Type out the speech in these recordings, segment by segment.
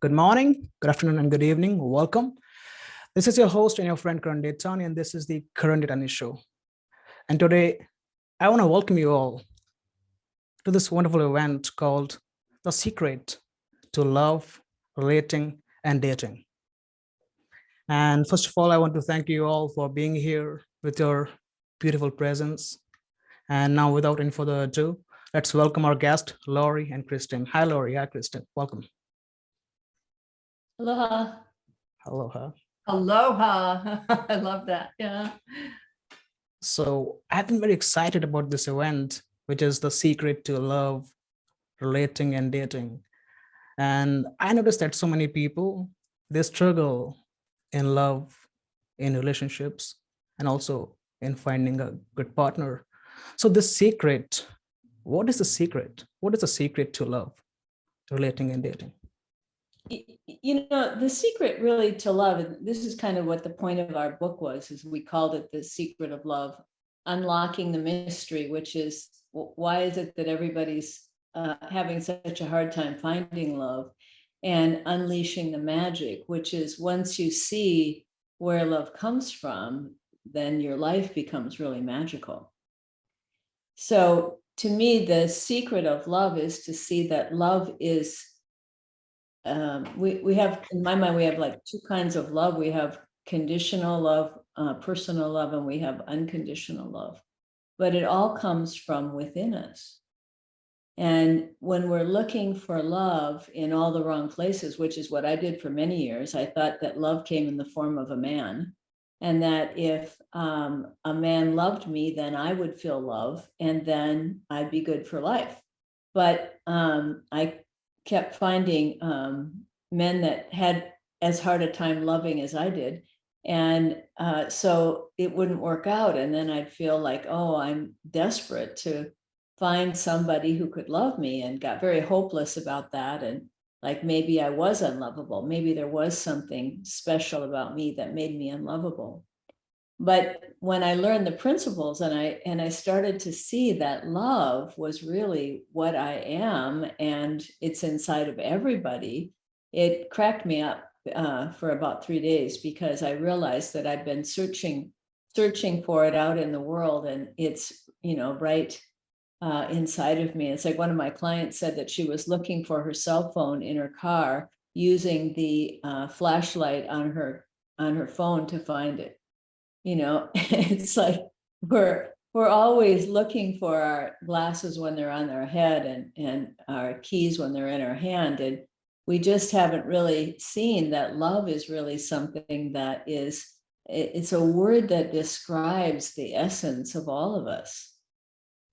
Good morning, good afternoon, and good evening. Welcome. This is your host and your friend Karan Detani, and this is the Karan Detani Show. And today, I want to welcome you all to this wonderful event called The Secret to Love, Relating, and Dating. And first of all, I want to thank you all for being here with your beautiful presence. And now, without any further ado, let's welcome our guest, Laurie and Kristen. Hi, Laurie. Hi, Kristen. Welcome. Aloha. Aloha. Aloha. I love that. Yeah. So I've been very excited about this event, which is The Secret to Love, Relating, and Dating. And I noticed that so many people, they struggle in love, in relationships, and also in finding a good partner. So the secret, what is the secret? What is the secret to love, relating, and dating? The secret really to love, and this is kind of what the point of our book was, is we called it The Secret of Love, unlocking the mystery, which is why is it that everybody's having such a hard time finding love, and unleashing the magic, which is once you see where love comes from, then your life becomes really magical. So to me, the secret of love is to see that love is we have, in my mind, we have like two kinds of love. We have conditional love, personal love, and we have unconditional love. But it all comes from within us. And when we're looking for love in all the wrong places, which is what I did for many years, I thought that love came in the form of a man. And that if a man loved me, then I would feel love, and then I'd be good for life. But I kept finding men that had as hard a time loving as I did. And so it wouldn't work out. And then I'd feel like, oh, I'm desperate to find somebody who could love me, and got very hopeless about that. And like, maybe I was unlovable. Maybe there was something special about me that made me unlovable. But when I learned the principles, and I started to see that love was really what I am, and it's inside of everybody, it cracked me up for about 3 days, because I realized that I've been searching for it out in the world, and it's right inside of me. It's like one of my clients said that she was looking for her cell phone in her car, using the flashlight on her phone to find it. It's like we're always looking for our glasses when they're on our head, and our keys when they're in our hand, and we just haven't really seen that love is really something that is, it's a word that describes the essence of all of us.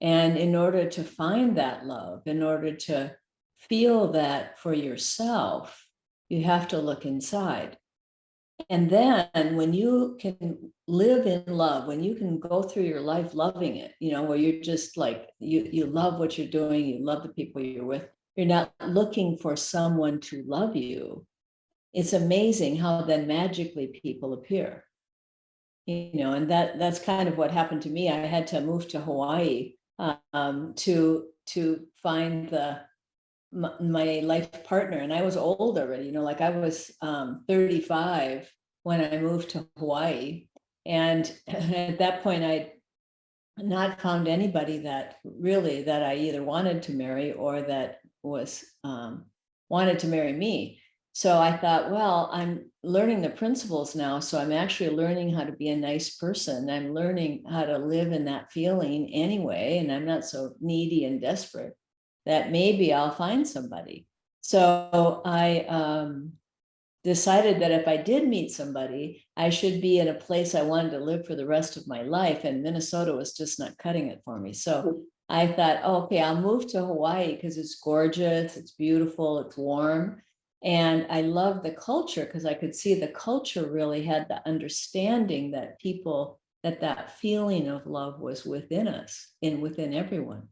And in order to find that love, in order to feel that for yourself, you have to look inside. And then when you can live in love, when you can go through your life loving it, where you're just like, you love what you're doing, you love the people you're with, you're not looking for someone to love you. It's amazing how then magically people appear. And that's kind of what happened to me. I had to move to Hawaii to find my life partner, and I was old already. Like I was 35 when I moved to Hawaii, and at that point I'd not found anybody that I either wanted to marry, or that was wanted to marry me. So I thought, well, I'm learning the principles now, so I'm actually learning how to be a nice person. I'm learning how to live in that feeling anyway, and I'm not so needy and desperate, that maybe I'll find somebody. So I decided that if I did meet somebody, I should be in a place I wanted to live for the rest of my life, and Minnesota was just not cutting it for me. So I thought, oh, okay, I'll move to Hawaii because it's gorgeous, it's beautiful, it's warm. And I love the culture, because I could see the culture really had the understanding that that feeling of love was within us and within everyone.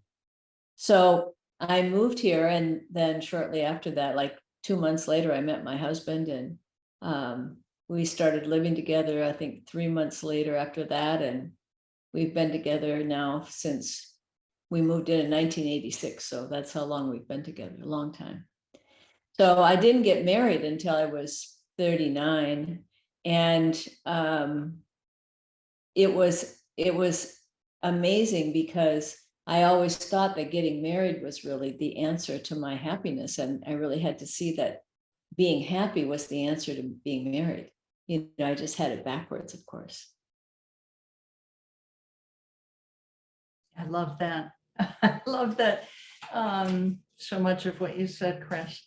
So I moved here, and then shortly after that, like 2 months later, I met my husband, and we started living together, I think 3 months later after that. And we've been together now since we moved in 1986. So that's how long we've been together, a long time. So I didn't get married until I was 39. And it was amazing because I always thought that getting married was really the answer to my happiness. And I really had to see that being happy was the answer to being married. You know, I just had it backwards, of course. I love that. I love that so much of what you said, Chris.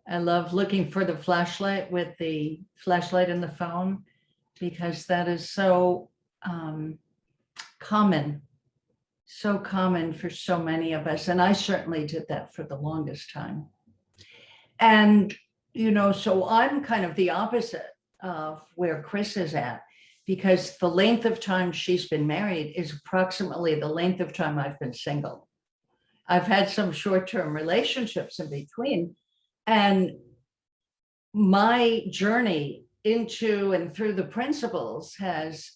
I love looking for the flashlight with the flashlight in the phone, because that is so common for so many of us. And I certainly did that for the longest time. And, you know, so I'm kind of the opposite of where Chris is at, because the length of time she's been married is approximately the length of time I've been single. I've had some short-term relationships in between, and my journey into and through the principles has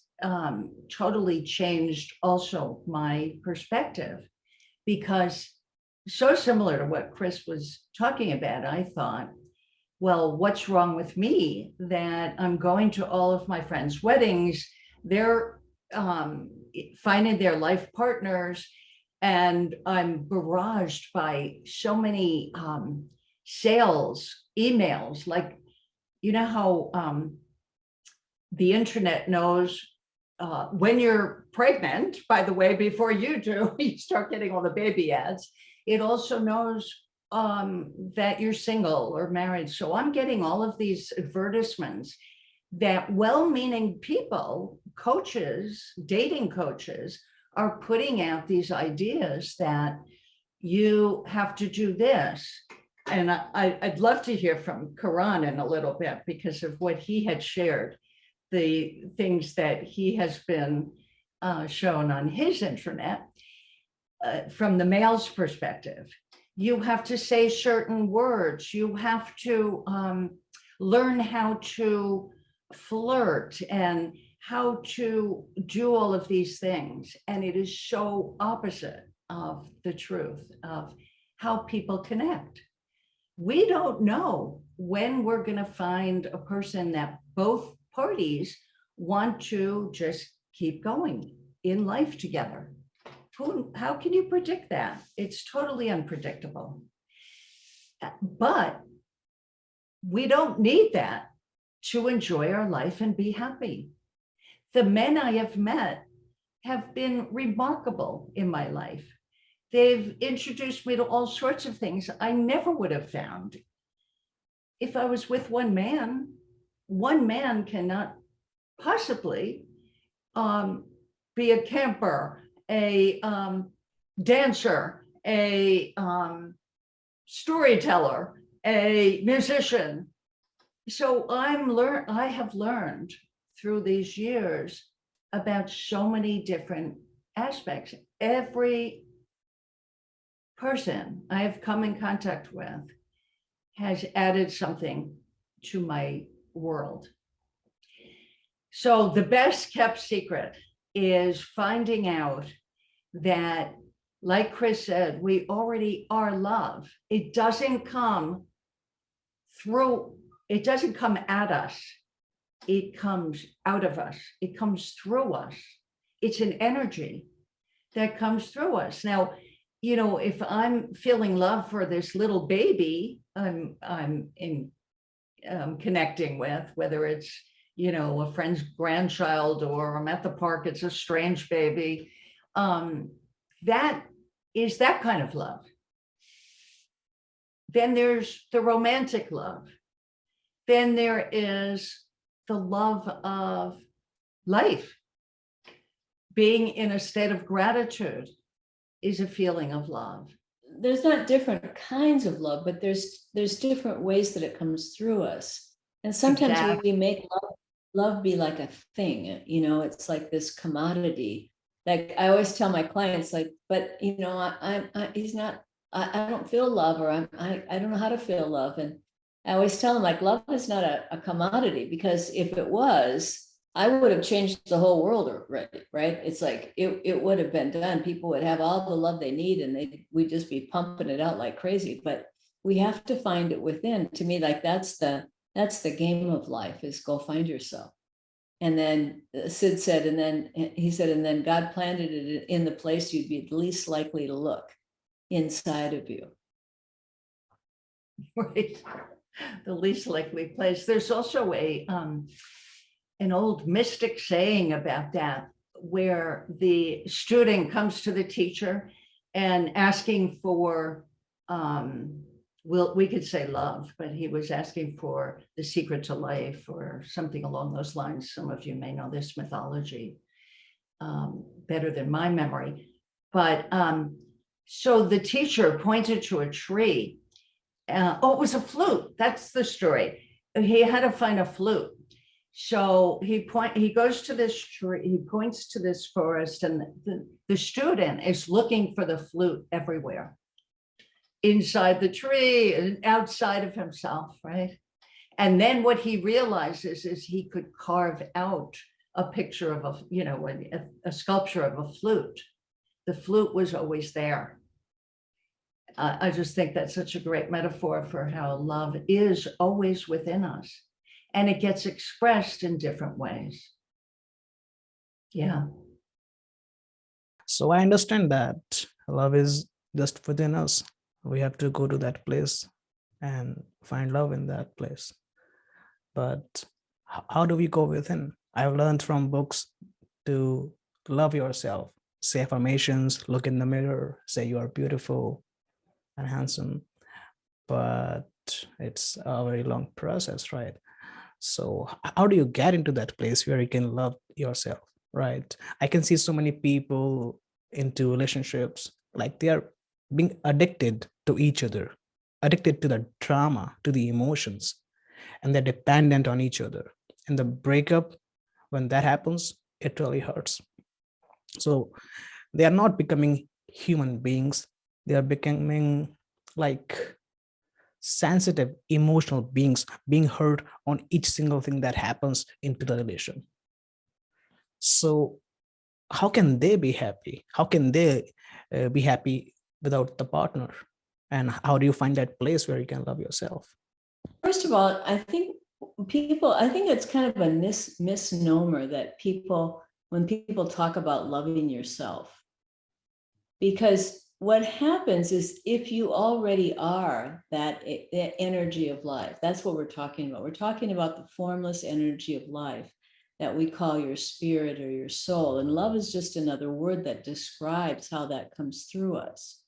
totally changed also my perspective, because so similar to what Chris was talking about, I thought, well, what's wrong with me that I'm going to all of my friends' weddings, they're finding their life partners, and I'm barraged by so many sales emails. Like, you know how the internet knows when you're pregnant, by the way, before you do, you start getting all the baby ads. It also knows that you're single or married. So I'm getting all of these advertisements that well-meaning people, coaches, dating coaches, are putting out these ideas that you have to do this. And I'd love to hear from Karan in a little bit, because of what he had shared, the things that he has been shown on his internet. From the male's perspective, you have to say certain words. You have to learn how to flirt and how to do all of these things. And it is so opposite of the truth of how people connect. We don't know when we're going to find a person that both parties want to just keep going in life together. How can you predict that? It's totally unpredictable. But we don't need that to enjoy our life and be happy. The men I have met have been remarkable in my life. They've introduced me to all sorts of things I never would have found if I was with one man. One man cannot possibly be a camper, a dancer, a storyteller, a musician. So I have learned through these years about so many different aspects. Every person I have come in contact with has added something to my world. So the best kept secret is finding out that, like Chris said, we already are love. It doesn't come at us. It comes out of us. It comes through us. It's an energy that comes through us. Now, you know, if I'm feeling love for this little baby I'm connecting with, whether it's, you know, a friend's grandchild, or I'm at the park, it's a strange baby, that is that kind of love. Then there's the romantic love. Then there is the love of life. Being in a state of gratitude is a feeling of love. There's not different kinds of love, but there's different ways that it comes through us. And sometimes Exactly. we make love be like a thing, you know, it's like this commodity. Like I always tell my clients, like, but you know, I don't feel love, or I don't know how to feel love. And I always tell them, like, love is not a commodity, because if it was, I would have changed the whole world already, right? It's like it would have been done. People would have all the love they need, and we'd just be pumping it out like crazy. But we have to find it within. To me, like that's the game of life, is go find yourself. And then Sid said, and then he said, and then God planted it in the place you'd be least likely to look, inside of you. Right. The least likely place. There's also an old mystic saying about that, where the student comes to the teacher and asking for, we could say love, but he was asking for the secret to life or something along those lines. Some of you may know this mythology better than my memory. But so the teacher pointed to a tree. It was a flute. That's the story. He had to find a flute. So he goes to this tree, he points to this forest, and the student is looking for the flute everywhere. Inside the tree and outside of himself, right? And then what he realizes is he could carve out a picture of a sculpture of a flute. The flute was always there. I just think that's such a great metaphor for how love is always within us, and it gets expressed in different ways. Yeah. So I understand that love is just within us. We have to go to that place and find love in that place. But how do we go within? I've learned from books to love yourself, say affirmations, look in the mirror, say you are beautiful and handsome. But it's a very long process, right? So how do you get into that place where you can love yourself, right? I can see so many people into relationships, like they are being addicted to each other, addicted to the drama, to the emotions, and they're dependent on each other. And the breakup, when that happens, it really hurts. So they are not becoming human beings, they are becoming like sensitive, emotional beings, being hurt on each single thing that happens into the relation. So how can they be happy? How can they be happy without the partner? And how do you find that place where you can love yourself? First of all, I think it's kind of a misnomer that when people talk about loving yourself, because what happens is, if you already are that energy of life, that's what we're talking about. We're talking about the formless energy of life that we call your spirit or your soul. And love is just another word that describes how that comes through us.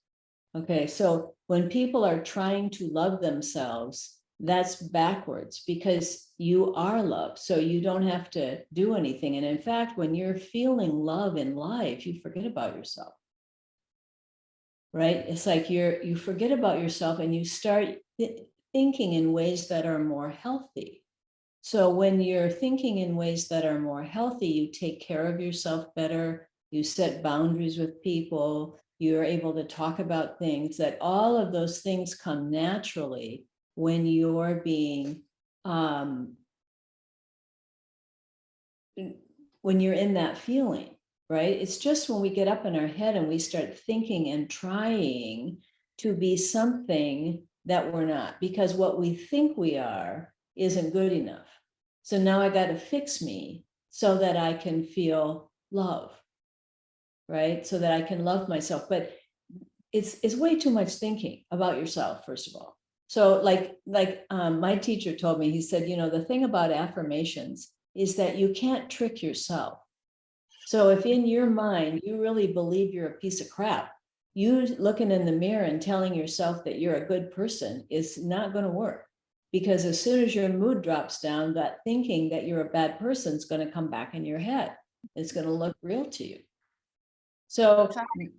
Okay, so when people are trying to love themselves, that's backwards, because you are love. So you don't have to do anything. And in fact, when you're feeling love in life, you forget about yourself. Right? It's like you forget about yourself and you start thinking in ways that are more healthy. So when you're thinking in ways that are more healthy, you take care of yourself better, you set boundaries with people, you're able to talk about things, that all of those things come naturally when you're being, when you're in that feeling. Right? It's just when we get up in our head and we start thinking and trying to be something that we're not, because what we think we are isn't good enough. So now I got to fix me so that I can feel love, right? So that I can love myself. But it's way too much thinking about yourself, first of all. So like my teacher told me, he said, the thing about affirmations is that you can't trick yourself. So if in your mind, you really believe you're a piece of crap, you looking in the mirror and telling yourself that you're a good person is not going to work. Because as soon as your mood drops down, that thinking that you're a bad person is going to come back in your head. It's going to look real to you. So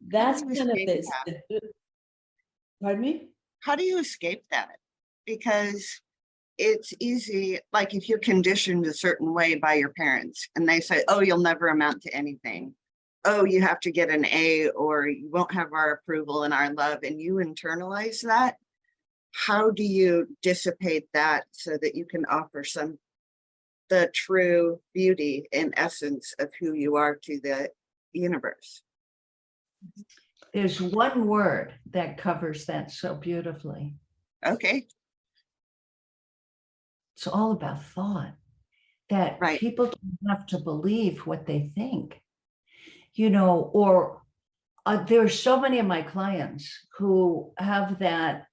that's kind of this. Pardon me? How do you escape that? Because it's easy, like if you're conditioned a certain way by your parents and they say, oh, you'll never amount to anything. Oh, you have to get an A or you won't have our approval and our love, and you internalize that. How do you dissipate that so that you can offer the true beauty and essence of who you are to the universe? There's one word that covers that so beautifully. Okay, It's all about thought, that right. people don't have to believe what they think, you know, or there are so many of my clients who have that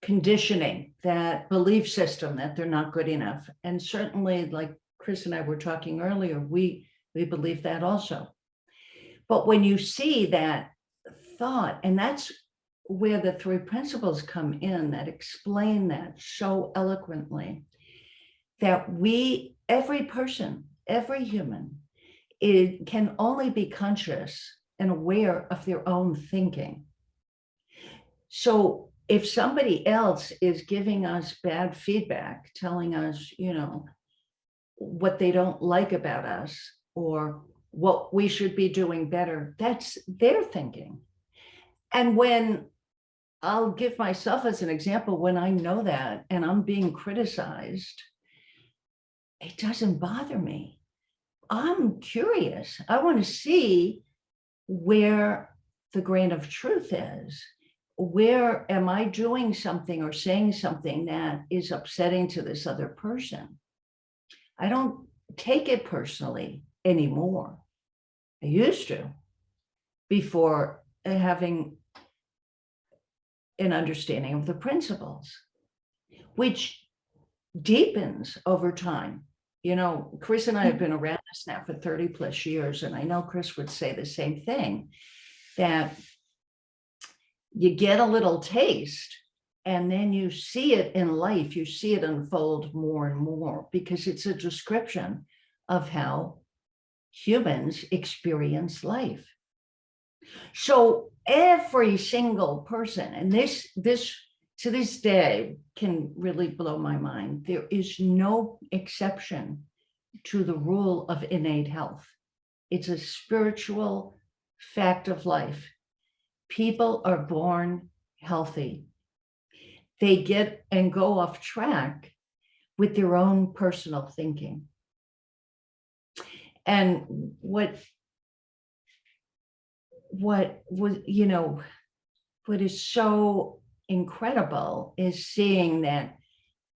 conditioning, that belief system that they're not good enough. And certainly, like Chris and I were talking earlier, we believe that also. But when you see that thought, and that's where the three principles come in that explain that so eloquently, that every person, every human, it can only be conscious and aware of their own thinking. So if somebody else is giving us bad feedback, telling us, you know, what they don't like about us or what we should be doing better, that's their thinking. And when I'll give myself as an example, when I know that and I'm being criticized, it doesn't bother me. I'm curious. I want to see where the grain of truth is. Where am I doing something or saying something that is upsetting to this other person? I don't take it personally anymore. I used to, before having an understanding of the principles, which deepens over time. You know, Chris and I have been around this now for 30 plus years, and I know Chris would say the same thing, that you get a little taste and then you see it in life, you see it unfold more and more, because it's a description of how humans experience life. So every single person, and this to this day can really blow my mind, there is no exception to the rule of innate health. It's a spiritual fact of life. People are born healthy. They get and go off track with their own personal thinking. And what was, you know, what is so incredible is seeing that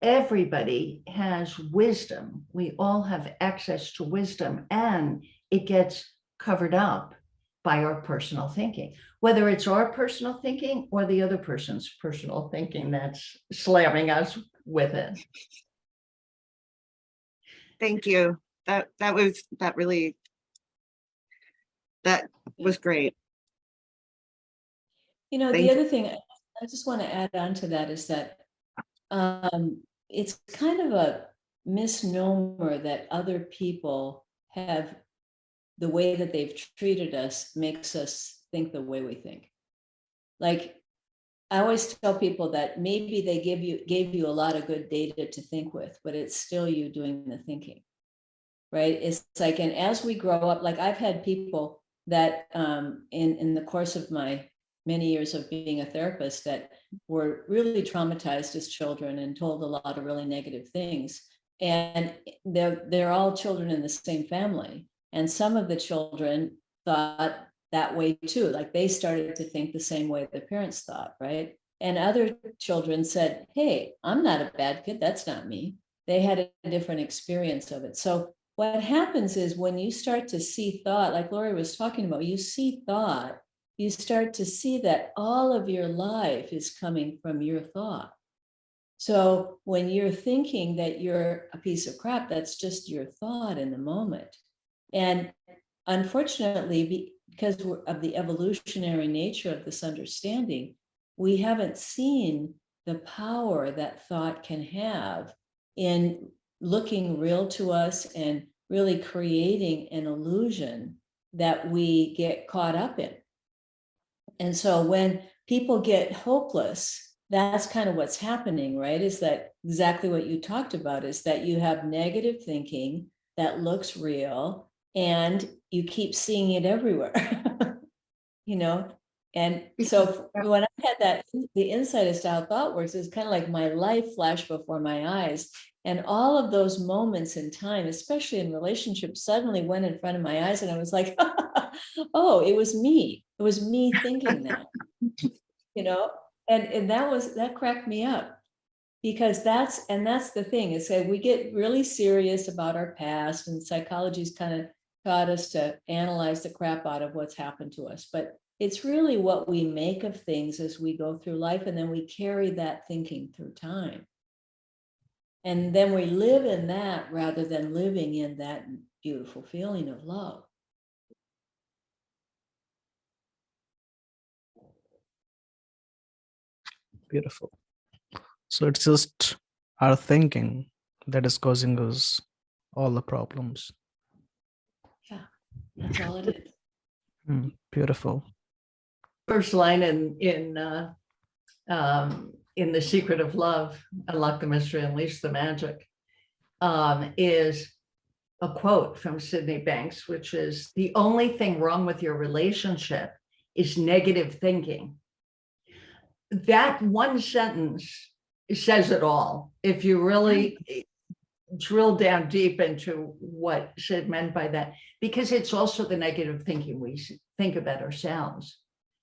everybody has wisdom. We all have access to wisdom, and it gets covered up by our personal thinking, whether it's our personal thinking or the other person's personal thinking that's slamming us with it. Thank you. That was great. You know, Thank the you. other thing I just want to add on to that is that it's kind of a misnomer that other people have, the way that they've treated us makes us think the way we think. Like, I always tell people that maybe they gave you a lot of good data to think with, but it's still you doing the thinking, right? It's like, and as we grow up, like I've had people that in the course of my many years of being a therapist that were really traumatized as children and told a lot of really negative things. And they're all children in the same family. And some of the children thought that way too, like they started to think the same way the parents thought, right? And other children said, hey, I'm not a bad kid, that's not me. They had a different experience of it. So what happens is when you start to see thought, like Lori was talking about, you see thought, you start to see that all of your life is coming from your thought. So when you're thinking that you're a piece of crap, that's just your thought in the moment. And unfortunately, because of the evolutionary nature of this understanding, we haven't seen the power that thought can have in looking real to us and really creating an illusion that we get caught up in. And so when people get hopeless, that's kind of what's happening, right? Is that exactly what you talked about, is that you have negative thinking that looks real and you keep seeing it everywhere, you know? And so when I had that, the insight as to how thought works is kind of like my life flashed before my eyes. And all of those moments in time, especially in relationships, suddenly went in front of my eyes. And I was like, oh, it was me. It was me thinking that, you know? And that cracked me up. because that's the thing, is that we get really serious about our past, and psychology's kind of taught us to analyze the crap out of what's happened to us. But it's really what we make of things as we go through life, and then we carry that thinking through time. And then we live in that rather than living in that beautiful feeling of love. Beautiful. So it's just our thinking that is causing us all the problems. Yeah, that's all it is. Beautiful. First line in The Secret of Love, Unlock the Mystery, Unleash the Magic, is a quote from Sydney Banks, which is, "The only thing wrong with your relationship is negative thinking." That one sentence says it all. If you really drill down deep into what Sid meant by that, because it's also the negative thinking we think about ourselves.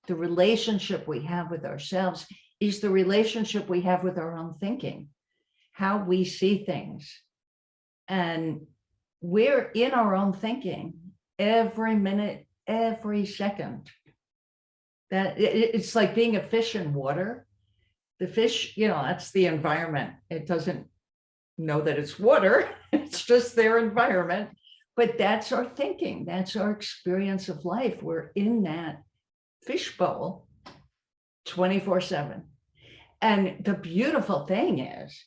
The relationship we have with ourselves is the relationship we have with our own thinking, how we see things. And we're in our own thinking every minute, every second. That it's like being a fish in water. The fish, that's the environment. It doesn't know that it's water. It's just their environment. But that's our thinking. That's our experience of life. We're in that fishbowl 24/7. And the beautiful thing is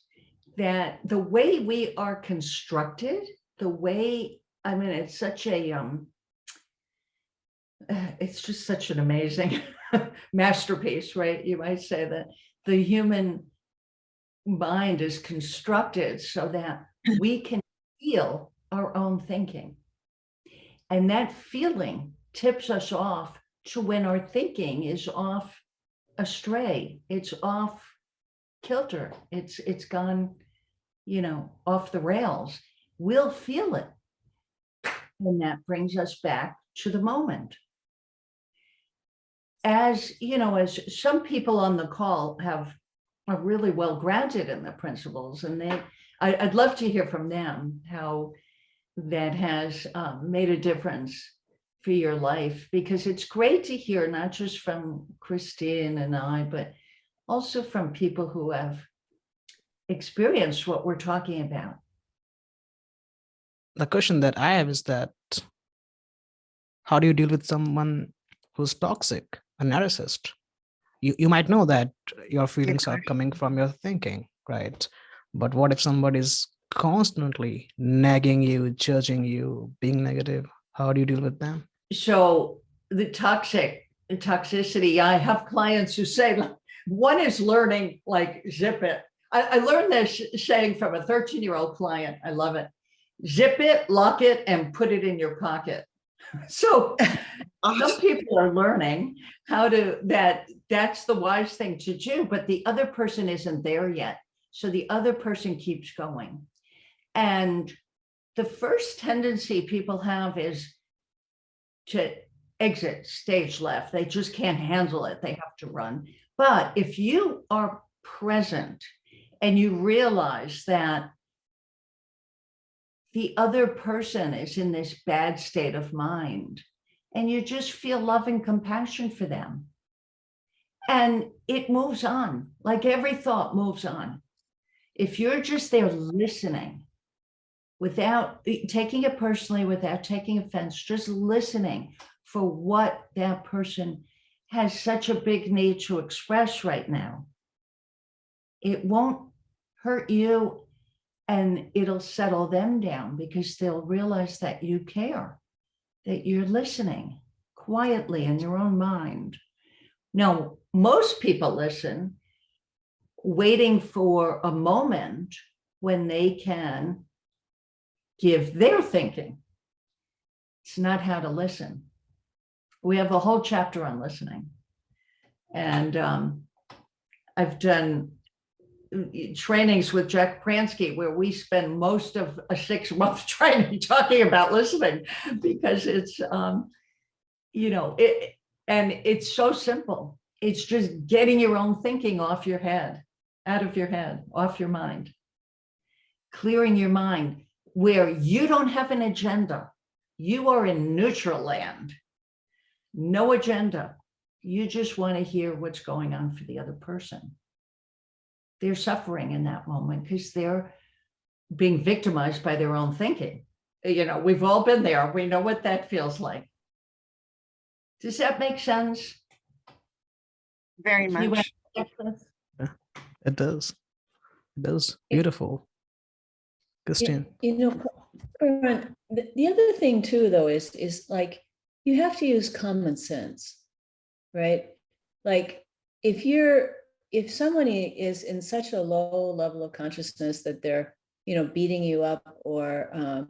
that the way we are constructed, it's such a it's just such an amazing masterpiece, right? You might say that the human mind is constructed so that we can feel our own thinking. And that feeling tips us off to when our thinking is off astray, it's off kilter, it's gone, off the rails. We'll feel it. And that brings us back to the moment. As some people on the call are really well grounded in the principles, and I'd love to hear from them how that has made a difference for your life, because it's great to hear not just from Christine and I, but also from people who have experienced what we're talking about. The question that I have is that, how do you deal with someone who's toxic, a narcissist? You might know that your feelings are coming from your thinking, right? But what if somebody is constantly nagging you, judging you, being negative? How do you deal with them? So the toxicity, I have clients who say, one is learning, like, zip it. I learned this saying from a 13-year-old client. I love it. Zip it, lock it, and put it in your pocket. So some people are learning how to, that's the wise thing to do, but the other person isn't there yet. So the other person keeps going. And the first tendency people have is to exit, stage left. They just can't handle it. They have to run. But if you are present and you realize that the other person is in this bad state of mind, and you just feel love and compassion for them, and it moves on, like every thought moves on. If you're just there listening, without taking it personally, without taking offense, just listening for what that person has such a big need to express right now, it won't hurt you, and it'll settle them down, because they'll realize that you care, that you're listening quietly in your own mind. Now, most people listen waiting for a moment when they can give their thinking. It's not how to listen. We have a whole chapter on listening. And I've done trainings with Jack Pransky where we spend most of a 6-month training talking about listening, because it's, and it's so simple. It's just getting your own thinking off your head out of your head, off your mind. Clearing your mind where you don't have an agenda. You are in neutral land. No agenda. You just want to hear what's going on for the other person. They're suffering in that moment because they're being victimized by their own thinking. You know, we've all been there. We know what that feels like. Does that make sense? Very You much. It does. It does. Beautiful. Christine. Karan, the other thing too, though, is like, you have to use common sense, right? Like if somebody is in such a low level of consciousness that they're, beating you up or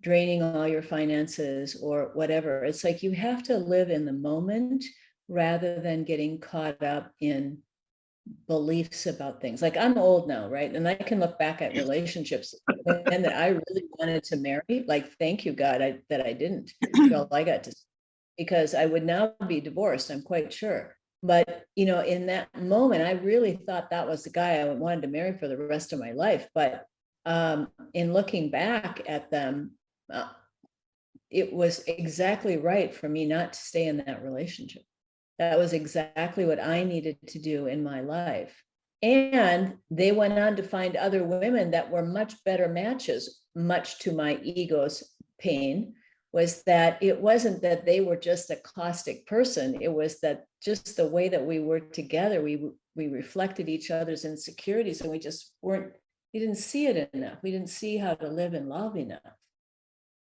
draining all your finances or whatever, it's like you have to live in the moment rather than getting caught up in beliefs about things. Like, I'm old now, right? And I can look back at relationships and that I really wanted to marry. Like, thank you, God, that I didn't. Well, I got to, because I would now be divorced, I'm quite sure. But, in that moment, I really thought that was the guy I wanted to marry for the rest of my life. But in looking back at them, it was exactly right for me not to stay in that relationship. That was exactly what I needed to do in my life. And they went on to find other women that were much better matches, much to my ego's pain, was that it wasn't that they were just a caustic person. It was that just the way that we worked together, we reflected each other's insecurities, and we didn't see it enough. We didn't see how to live in love enough.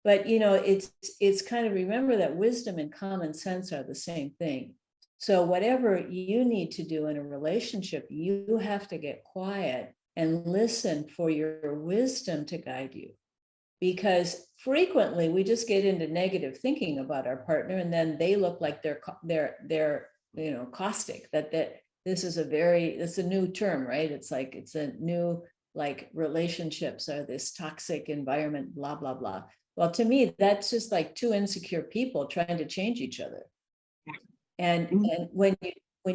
But, it's kind of, remember that wisdom and common sense are the same thing. So whatever you need to do in a relationship, you have to get quiet and listen for your wisdom to guide you. Because frequently we just get into negative thinking about our partner, and then they look like they're caustic. That this is it's a new term, right? It's like, it's a new, like, relationships are this toxic environment, blah, blah, blah. Well, to me, that's just like two insecure people trying to change each other. And when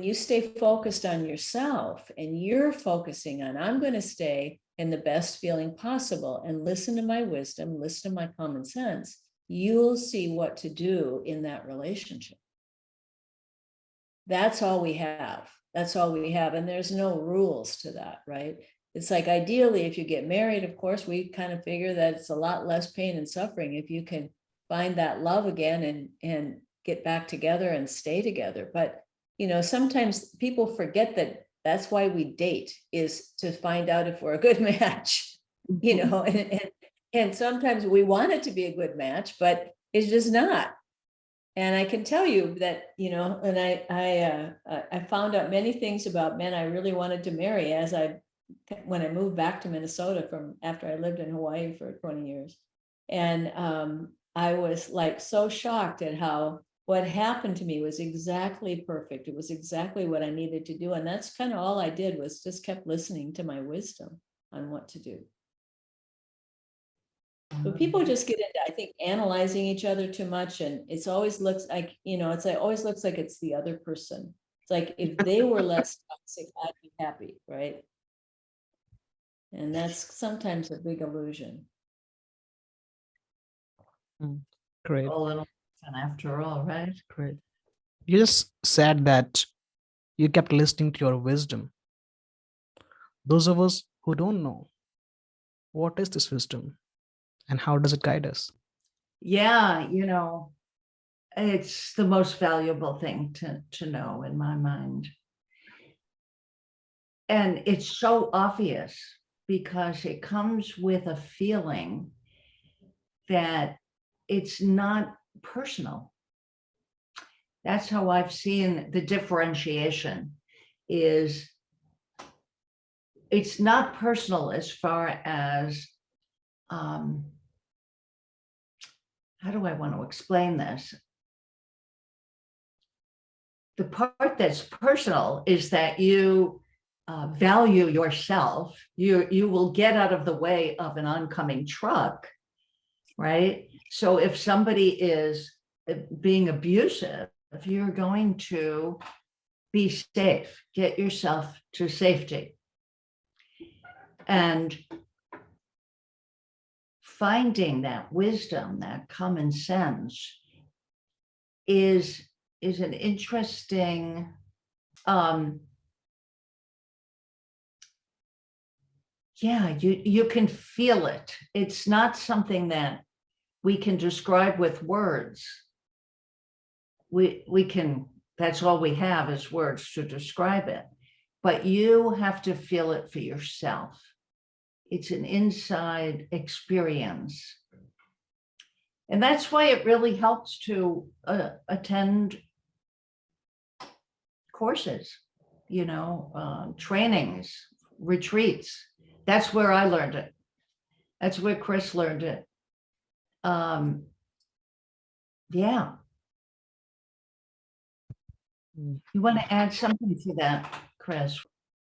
you stay focused on yourself and you're focusing on, I'm going to stay in the best feeling possible and listen to my wisdom, listen to my common sense, you'll see what to do in that relationship. That's all we have. That's all we have. And there's no rules to that, right? It's like, ideally, if you get married, of course, we kind of figure that it's a lot less pain and suffering if you can find that love again and get back together and stay together. But, sometimes people forget that that's why we date, is to find out if we're a good match, and sometimes we want it to be a good match, but it's just not. And I can tell you that, and I found out many things about men I really wanted to marry when I moved back to Minnesota from after I lived in Hawaii for 20 years. And I was like so shocked at how what happened to me was exactly perfect. It was exactly what I needed to do. And that's kind of all I did, was just kept listening to my wisdom on what to do. But people just get into, I think, analyzing each other too much. And it always looks like, it always looks like it's the other person. It's like, if they were less toxic, I'd be happy, right? And that's sometimes a big illusion. Great. All in all, and after all, right? Great. You just said that you kept listening to your wisdom. Those of us who don't know, what is this wisdom and how does it guide us? Yeah, it's the most valuable thing to know in my mind. And it's so obvious because it comes with a feeling that it's not personal. That's how I've seen the differentiation, is it's not personal as far as, how do I want to explain this? The part that's personal is that you value yourself. You will get out of the way of an oncoming truck, right? So if somebody is being abusive, you're going to be safe, get yourself to safety. And finding that wisdom, that common sense is an interesting yeah, you can feel it. It's not something that we can describe with words. We can, that's all we have is words to describe it, but you have to feel it for yourself. It's an inside experience. And that's why it really helps to attend courses, you know, trainings, retreats. That's where I learned it. That's where Chris learned it. Yeah. You want to add something to that, Chris?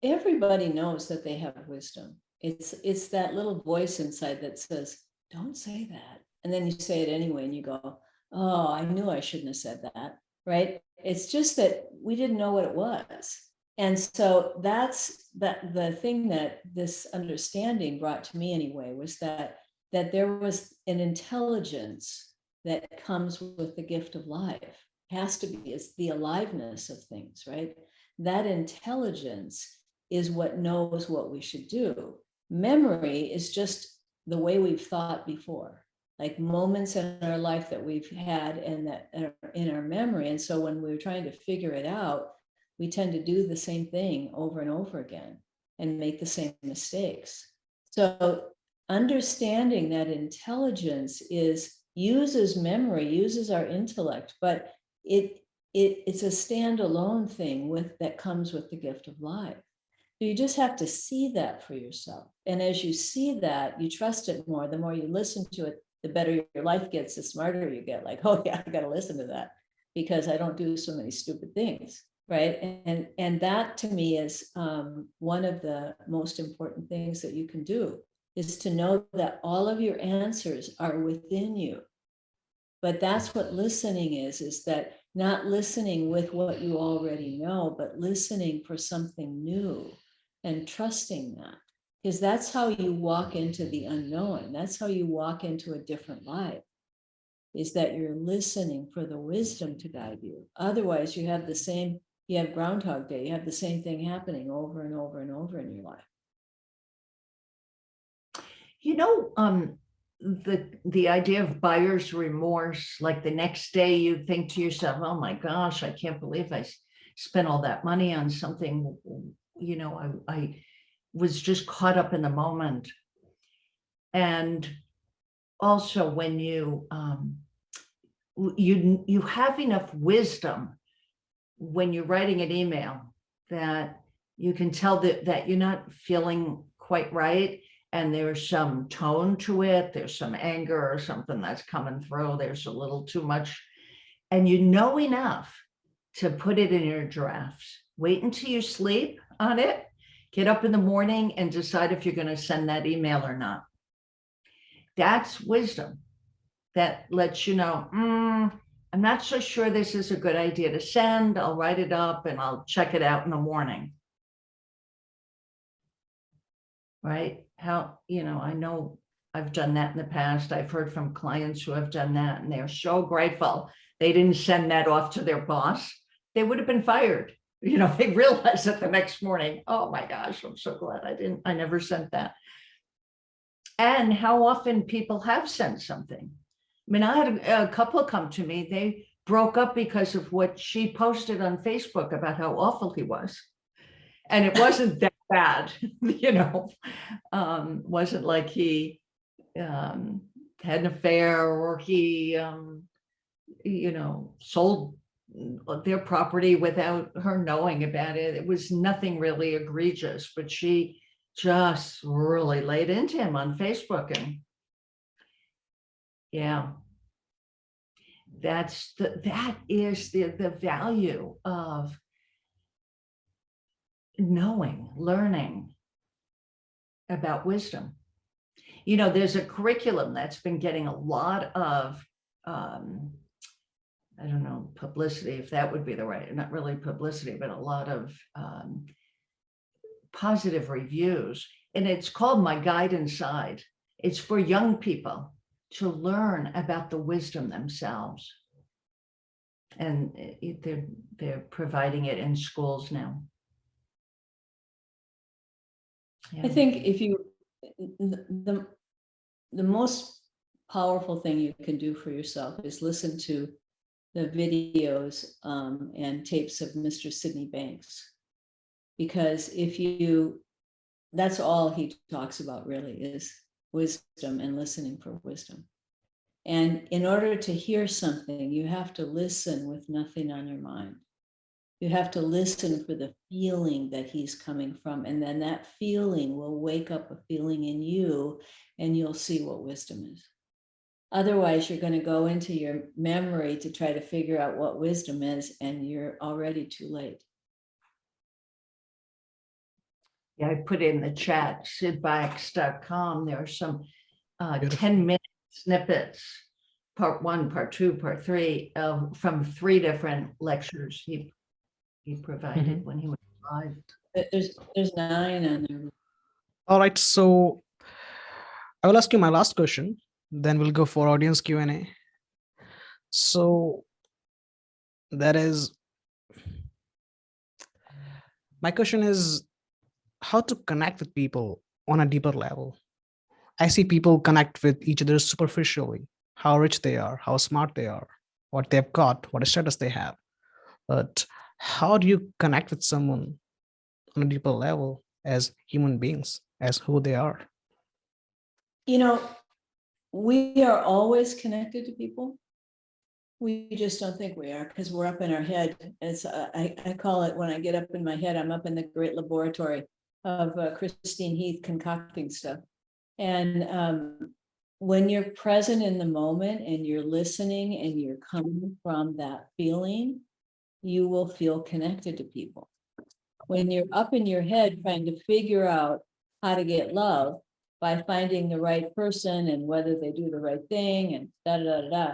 Everybody knows that they have wisdom. It's that little voice inside that says, don't say that. And then you say it anyway, and you go, oh, I knew I shouldn't have said that, right? It's just that we didn't know what it was. And so that's the thing that this understanding brought to me anyway, was that there was an intelligence that comes with the gift of life. Has to be, is the aliveness of things, right? That intelligence is what knows what we should do. Memory is just the way we've thought before, like moments in our life that we've had and that are in our memory. And so when we're trying to figure it out, we tend to do the same thing over and over again and make the same mistakes. So understanding that intelligence uses memory, uses our intellect, but it's a standalone thing that comes with the gift of life. So you just have to see that for yourself. And as you see that, you trust it more. The more you listen to it, the better your life gets, the smarter you get. Like, oh yeah, I got to listen to that because I don't do so many stupid things, right? And that to me is one of the most important things that you can do, is to know that all of your answers are within you. But that's what listening is that not listening with what you already know, but listening for something new and trusting that. Because that's how you walk into the unknown. That's how you walk into a different life, is that you're listening for the wisdom to guide you. Otherwise, you have Groundhog Day, you have the same thing happening over and over and over in your life. You know, the idea of buyer's remorse, like the next day you think to yourself, oh my gosh, I can't believe I spent all that money on something, you know, I was just caught up in the moment. And also when you have enough wisdom when you're writing an email that you can tell that you're not feeling quite right, and there's some tone to it, there's some anger or something that's coming through, there's a little too much, and you know enough to put it in your drafts. Wait until you sleep on it, get up in the morning and decide if you're going to send that email or not. That's wisdom that lets you know, I'm not so sure this is a good idea to send. I'll write it up and I'll check it out in the morning. Right? How, you know, I know I've done that in the past. I've heard from clients who have done that, and they're so grateful they didn't send that off to their boss. They would have been fired. You know, they realize it the next morning. Oh my gosh, I'm so glad I never sent that. And how often people have sent something. I mean, I had a couple come to me, they broke up because of what she posted on Facebook about how awful he was. And it wasn't that bad, you know, wasn't like he had an affair or he, you know, sold their property without her knowing about it. It was nothing really egregious, but she just really laid into him on Facebook. And yeah, that is the value of knowing, learning about wisdom. You know, there's a curriculum that's been getting a lot of, I don't know, publicity, if that would be the right, not really publicity, but a lot of positive reviews. and it's called My Guide Inside. It's for young people to learn about the wisdom themselves. And they're providing it in schools now. I think if you, the most powerful thing you can do for yourself is listen to the videos and tapes of Mr. Sidney Banks. Because that's all he talks about really is wisdom and listening for wisdom. And in order to hear something, you have to listen with nothing on your mind. You have to listen for the feeling that he's coming from. And then that feeling will wake up a feeling in you, and you'll see what wisdom is. Otherwise, you're going to go into your memory to try to figure out what wisdom is, and you're already too late. Yeah, I put in the chat, sidbikes.com. There are some Beautiful. 10-minute snippets, part 1, part 2, part 3, from 3 different lectures he provided when he was alive. There's 9 on there. All right, so I will ask you my last question, then we'll go for audience Q&A. So that is, my question is how to connect with people on a deeper level. I see people connect with each other superficially, how rich they are, how smart they are, what they've got, what status they have. But how do you connect with someone on a deeper level as human beings, as who they are? You know, we are always connected to people. We just don't think we are because we're up in our head. It's I call it, when I get up in my head, I'm up in the great laboratory of Christine Heath concocting stuff. And when you're present in the moment and you're listening and you're coming from that feeling, you will feel connected to people. When you're up in your head trying to figure out how to get love by finding the right person and whether they do the right thing and da da da da,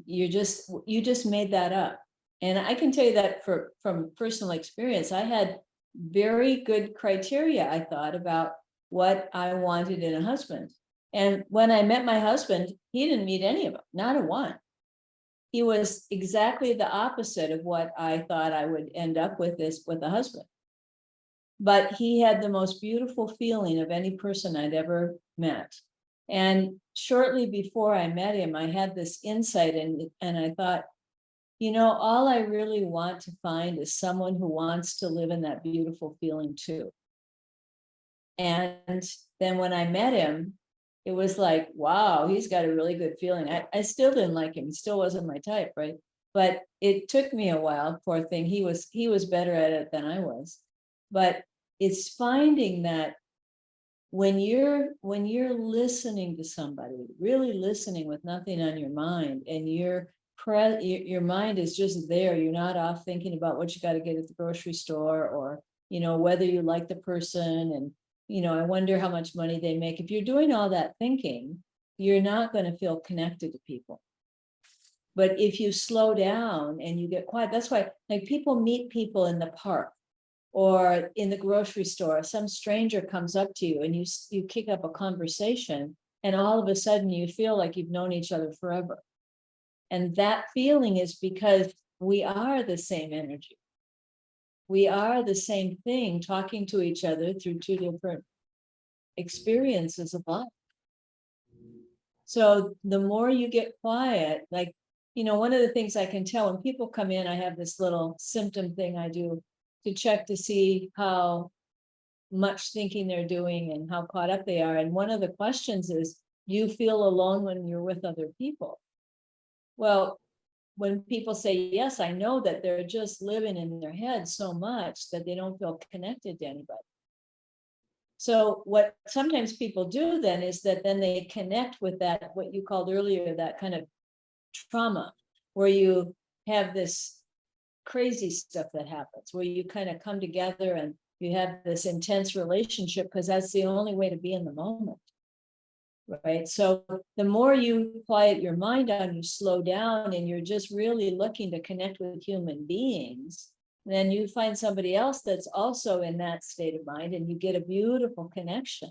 you just made that up. And I can tell you that from personal experience, I had very good criteria, I thought, about what I wanted in a husband. And when I met my husband, he didn't meet any of them, not a one. He was exactly the opposite of what I thought I would end up with a husband. But he had the most beautiful feeling of any person I'd ever met. And shortly before I met him, I had this insight, and I thought, you know, all I really want to find is someone who wants to live in that beautiful feeling too. And then when I met him, it was like, wow, he's got a really good feeling. I still didn't like him. He still wasn't my type, right? But it took me a while, poor thing. He was better at it than I was. But it's finding that when you're listening to somebody, really listening with nothing on your mind, and your mind is just there, you're not off thinking about what you got to get at the grocery store, or, you know, whether you like the person, and, you know, I wonder how much money they make. If you're doing all that thinking, you're not going to feel connected to people. But if you slow down and you get quiet, that's why, like, people meet people in the park or in the grocery store. Some stranger comes up to you and you kick up a conversation, and all of a sudden you feel like you've known each other forever. And that feeling is because we are the same energy. We are the same thing, talking to each other through 2 different experiences of life. So the more you get quiet, like, you know, one of the things I can tell when people come in, I have this little symptom thing I do to check to see how much thinking they're doing and how caught up they are. And one of the questions is, do you feel alone when you're with other people? Well, when people say yes, I know that they're just living in their head so much that they don't feel connected to anybody. So what sometimes people do then is that then they connect with that, what you called earlier, that kind of trauma, where you have this crazy stuff that happens, where you kind of come together and you have this intense relationship, because that's the only way to be in the moment. Right. So the more you quiet your mind down, you slow down, and you're just really looking to connect with human beings, then you find somebody else that's also in that state of mind, and you get a beautiful connection.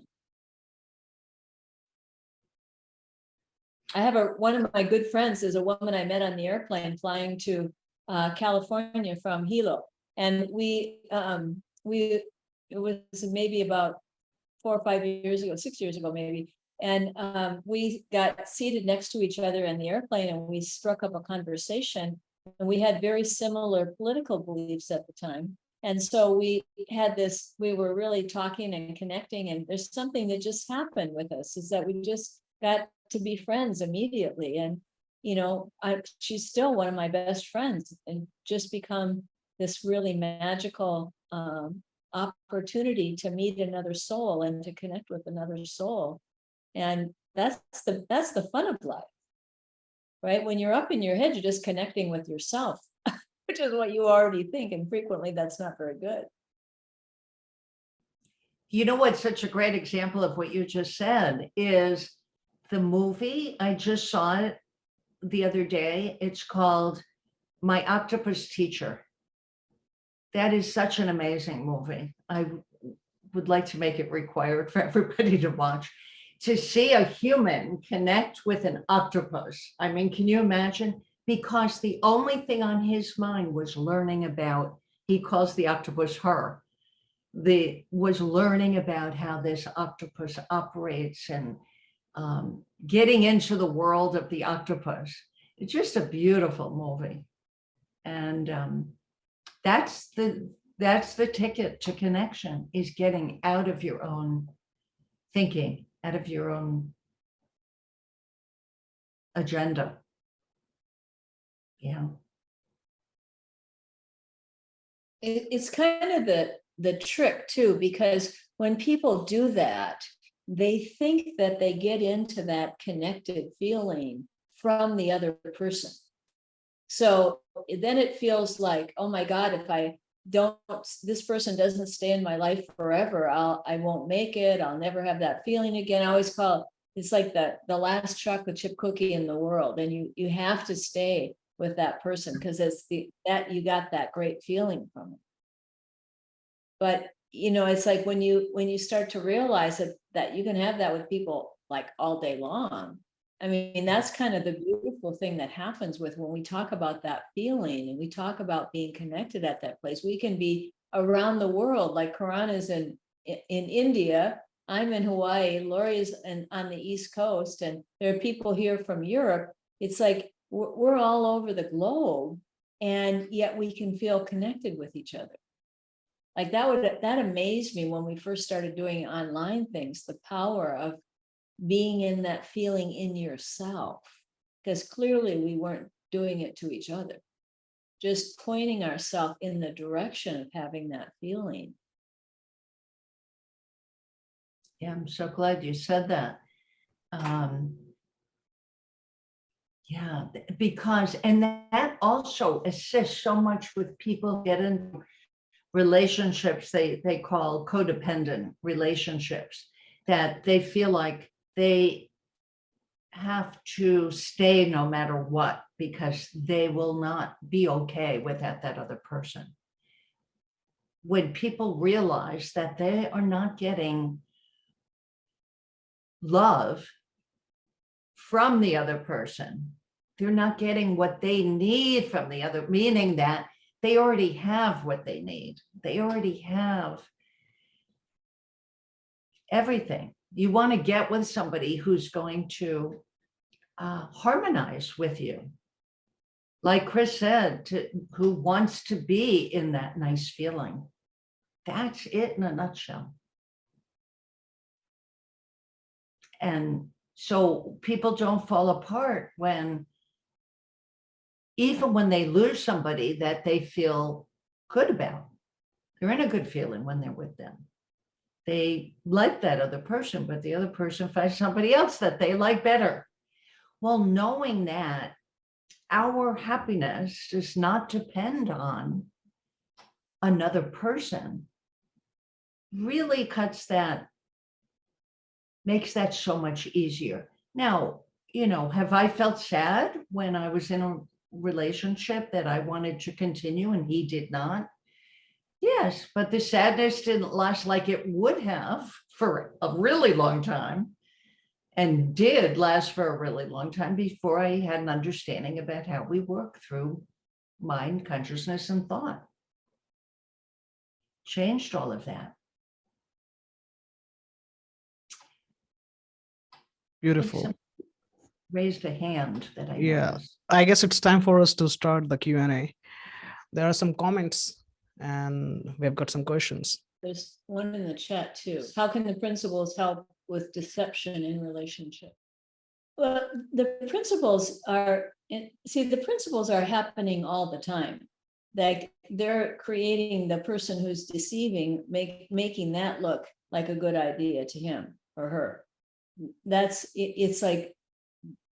I have one of my good friends is a woman I met on the airplane flying to California from Hilo, and it was maybe about 4 or 5 years ago, 6 years ago maybe, and we got seated next to each other in the airplane, and we struck up a conversation, and we had very similar political beliefs at the time. And so we were really talking and connecting, and there's something that just happened with us, is that we just got to be friends immediately. And, she's still one of my best friends, and just become this really magical opportunity to meet another soul and to connect with another soul. And that's the fun of life, right? When you're up in your head, you're just connecting with yourself, which is what you already think. And frequently that's not very good. You know what's such a great example of what you just said is the movie. I just saw it the other day. It's called My Octopus Teacher. That is such an amazing movie. I would like to make it required for everybody to watch. To see a human connect with an octopus. I mean, can you imagine? Because the only thing on his mind was learning about, he calls the octopus her, was learning about how this octopus operates, and getting into the world of the octopus. It's just a beautiful movie. And that's the ticket to connection, is getting out of your own thinking, out of your own agenda. Yeah. It's kind of the trick too, because when people do that, they think that they get into that connected feeling from the other person. So then it feels like, oh my God, if this person doesn't stay in my life forever, I won't make it. I'll never have that feeling again. I always call it, it's like the last chocolate chip cookie in the world. And you have to stay with that person, because it's that you got that great feeling from it. But it's like when you start to realize that you can have that with people like all day long. I mean, that's kind of the beautiful thing that happens with when we talk about that feeling, and we talk about being connected at that place. We can be around the world, like Karan is in India. I'm in Hawaii. Lori is on the East Coast, and there are people here from Europe. It's like we're all over the globe, and yet we can feel connected with each other. Like that amazed me when we first started doing online things, the power of being in that feeling in yourself, because clearly we weren't doing it to each other, just pointing ourselves in the direction of having that feeling. Yeah, I'm so glad you said that. Yeah, because, and that also assists so much with people get into relationships they call codependent relationships, that they feel like they have to stay no matter what, because they will not be okay without that other person. When people realize that they are not getting love from the other person, they're not getting what they need from the other, meaning that they already have what they need. They already have everything. You want to get with somebody who's going to harmonize with you. Like Chris said, who wants to be in that nice feeling. That's it in a nutshell. And so people don't fall apart even when they lose somebody that they feel good about. They're in a good feeling when they're with them. They like that other person, but the other person finds somebody else that they like better. Well, knowing that our happiness does not depend on another person really makes that so much easier. Now, have I felt sad when I was in a relationship that I wanted to continue and he did not? Yes, but the sadness didn't last like it would have for a really long time, and did last for a really long time before I had an understanding about how we work through mind, consciousness, and thought. Changed all of that. I think Beautiful. some raised a hand that I Yeah, noticed. I guess it's time for us to start the Q&A. There are some comments and we've got some questions. There's one in the chat too. How can the principles help with deception in relationship? Well, the principles are, the principles are happening all the time. Like they're creating the person who's deceiving, making that look like a good idea to him or her. It's like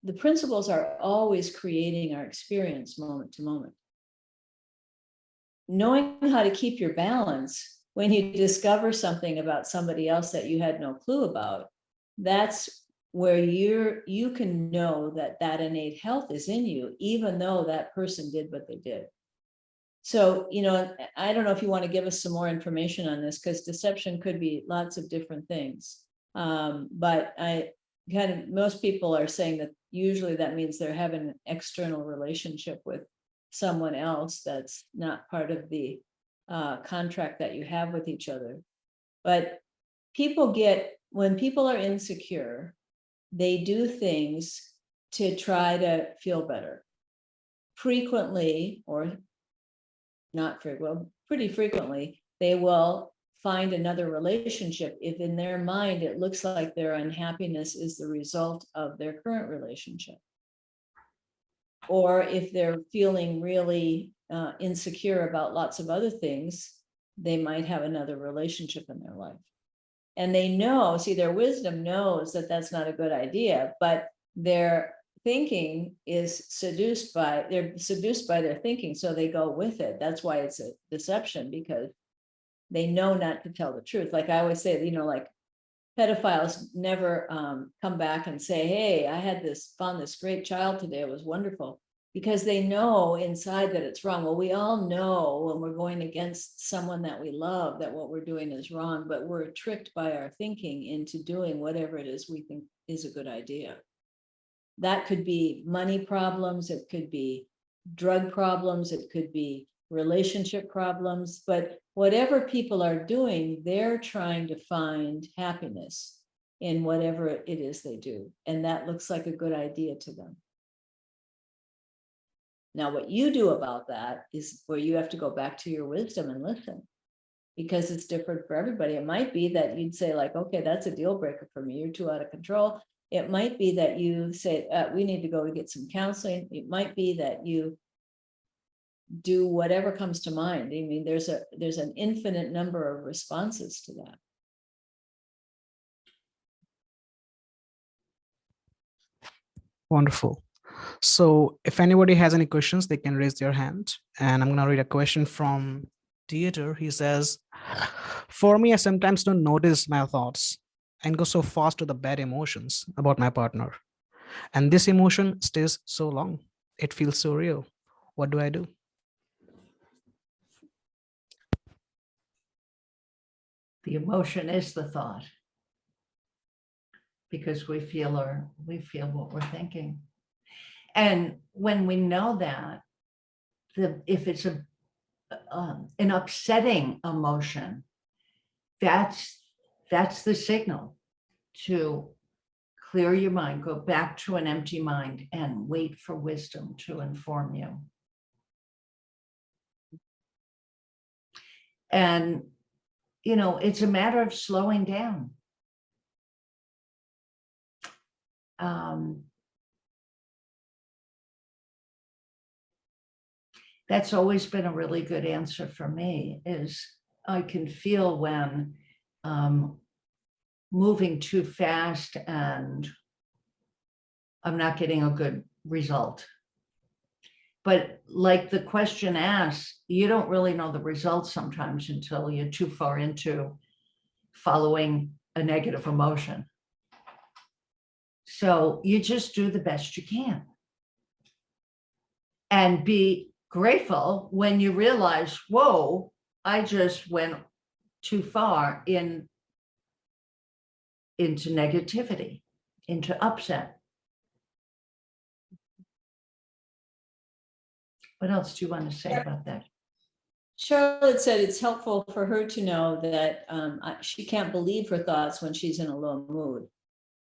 the principles are always creating our experience moment to moment. Knowing how to keep your balance when you discover something about somebody else that you had no clue about, that's where you can know that innate health is in you, even though that person did what they did. So, I don't know if you want to give us some more information on this, because deception could be lots of different things. But most people are saying that usually that means they're having an external relationship with someone else that's not part of the contract that you have with each other. But when people are insecure, they do things to try to feel better. Frequently, or not frequently, pretty frequently, they will find another relationship if in their mind it looks like their unhappiness is the result of their current relationship. Or if they're feeling really insecure about lots of other things, they might have another relationship in their life. And they know, their wisdom knows that that's not a good idea, but their thinking is they're seduced by their thinking, so they go with it. That's why it's a deception, because they know not to tell the truth. Like I always say, like pedophiles never come back and say, hey, I found this great child today, it was wonderful, because they know inside that it's wrong. Well, we all know when we're going against someone that we love that what we're doing is wrong, but we're tricked by our thinking into doing whatever it is we think is a good idea. That could be money problems, it could be drug problems, it could be relationship problems, but whatever people are doing, they're trying to find happiness in whatever it is they do. And that looks like a good idea to them. Now, what you do about that is where you have to go back to your wisdom and listen, because it's different for everybody. It might be that you'd say like, okay, that's a deal breaker for me. You're too out of control. It might be that you say, we need to go to get some counseling. It might be that you do whatever comes to mind. I mean, there's an infinite number of responses to that. Wonderful. So if anybody has any questions, they can raise their hand. And I'm going to read a question from Theater. He says, for me, I sometimes don't notice my thoughts and go so fast to the bad emotions about my partner. And this emotion stays so long. It feels so real. What do I do? The emotion is the thought, because we feel what we're thinking. And when we know that, if it's an upsetting emotion, that's the signal to clear your mind, go back to an empty mind, and wait for wisdom to inform you. And it's a matter of slowing down. That's always been a really good answer for me, is I can feel when moving too fast and I'm not getting a good result. But like the question asks, you don't really know the results sometimes until you're too far into following a negative emotion. So you just do the best you can. And be grateful when you realize, whoa, I just went too far into negativity, into upset. What else do you want to say about that? Charlotte said it's helpful for her to know that she can't believe her thoughts when she's in a low mood.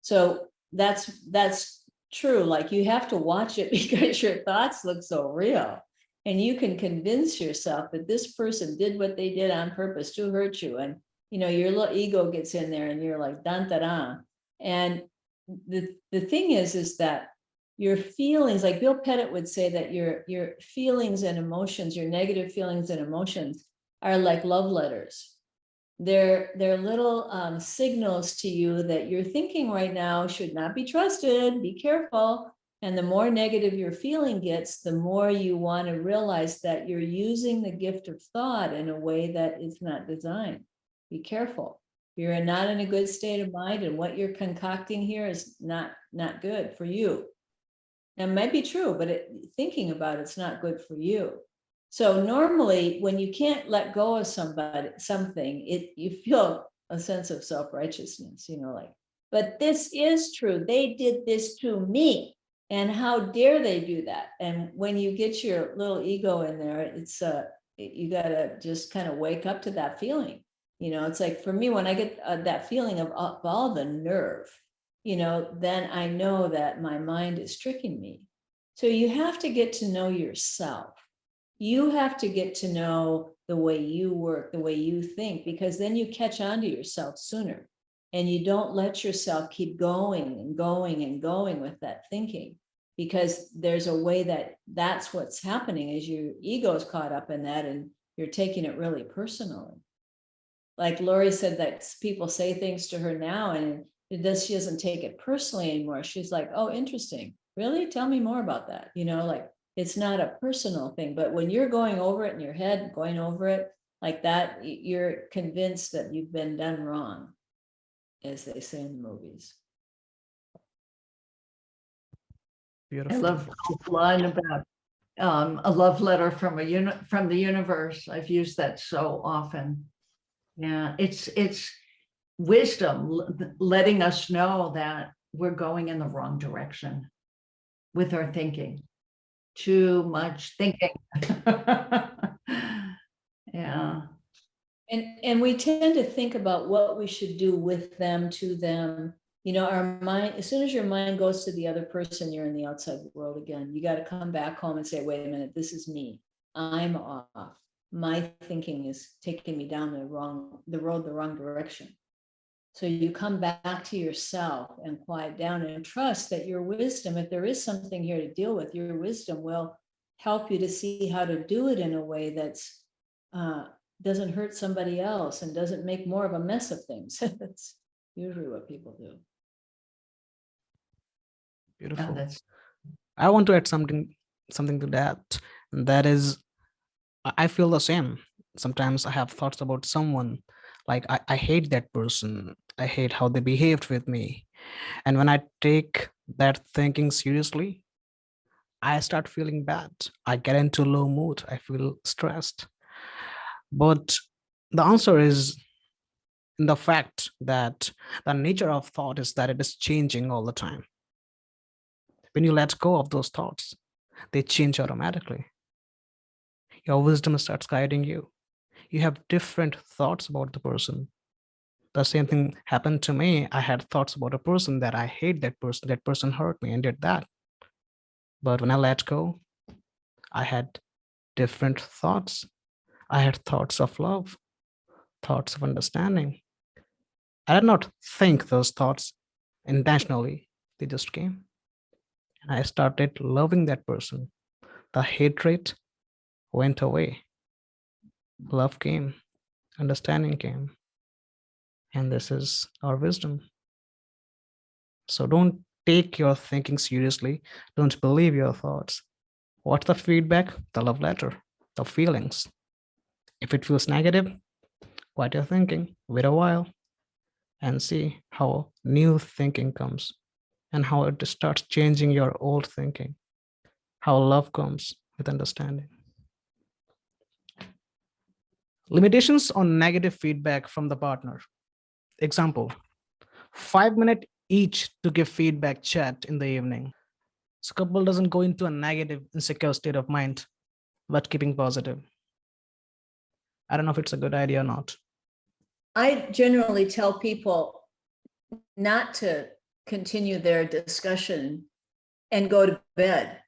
So that's true. Like, you have to watch it because your thoughts look so real. And you can convince yourself that this person did what they did on purpose to hurt you. And, your little ego gets in there and you're like, dun, da, da. And the thing is that your feelings, like Bill Pettit would say, that your feelings and emotions, your negative feelings and emotions, are like love letters. They're little signals to you that your thinking right now should not be trusted. Be careful. And the more negative your feeling gets, the more you want to realize that you're using the gift of thought in a way that is not designed. Be careful. You're not in a good state of mind, and what you're concocting here is not good for you. That might be true, but thinking about it's not good for you. So normally, when you can't let go of something, you feel a sense of self-righteousness, like, but this is true. They did this to me, and how dare they do that? And when you get your little ego in there, it's you gotta just kind of wake up to that feeling. It's like, for me, when I get that feeling of all the nerve, then I know that my mind is tricking me. So you have to get to know yourself. You have to get to know the way you work, the way you think, because then you catch on to yourself sooner, and you don't let yourself keep going and going and going with that thinking, because there's a way that's what's happening, is your ego's caught up in that and you're taking it really personally. Like Lori said, that people say things to her now and she doesn't take it personally anymore. She's like, oh, interesting. Really? Tell me more about that. Like, it's not a personal thing, but when you're going over it in your head, going over it like that, you're convinced that you've been done wrong, as they say in the movies. I Beautiful. love the line about a love letter from the universe. I've used that so often. Yeah, it's wisdom letting us know that we're going in the wrong direction with our thinking. Too much thinking. Yeah. And we tend to think about what we should do with them, to them. Our mind, as soon as your mind goes to the other person, you're in the outside world again. You got to come back home and say, wait a minute, this is me. I'm off. My thinking is taking me down the wrong direction. So you come back to yourself and quiet down and trust that your wisdom, if there is something here to deal with, your wisdom will help you to see how to do it in a way that's doesn't hurt somebody else and doesn't make more of a mess of things. That's usually what people do. Beautiful. Yeah, I want to add something to that. And that is, I feel the same. Sometimes I have thoughts about someone, like I hate that person. I hate how they behaved with me. And when I take that thinking seriously, I start feeling bad. I get into low mood. I feel stressed. But the answer is in the fact that the nature of thought is that it is changing all the time. When you let go of those thoughts, they change automatically. Your wisdom starts guiding you. You have different thoughts about the person. The same thing happened to me. I had thoughts about a person that I hate that person hurt me and did that. But when I let go, I had different thoughts. I had thoughts of love, thoughts of understanding. I did not think those thoughts intentionally, they just came. And I started loving that person. The hatred went away. Love came, understanding came. And this is our wisdom. So don't take your thinking seriously. Don't believe your thoughts. What's the feedback? The love letter, the feelings. If it feels negative, quiet your thinking, wait a while, and see how new thinking comes and how it starts changing your old thinking, how love comes with understanding. Limitations on negative feedback from the partner. Example, 5 minutes each to give feedback chat in the evening. So couple doesn't go into a negative, insecure state of mind, but keeping positive. I don't know if it's a good idea or not. I generally tell people not to continue their discussion and go to bed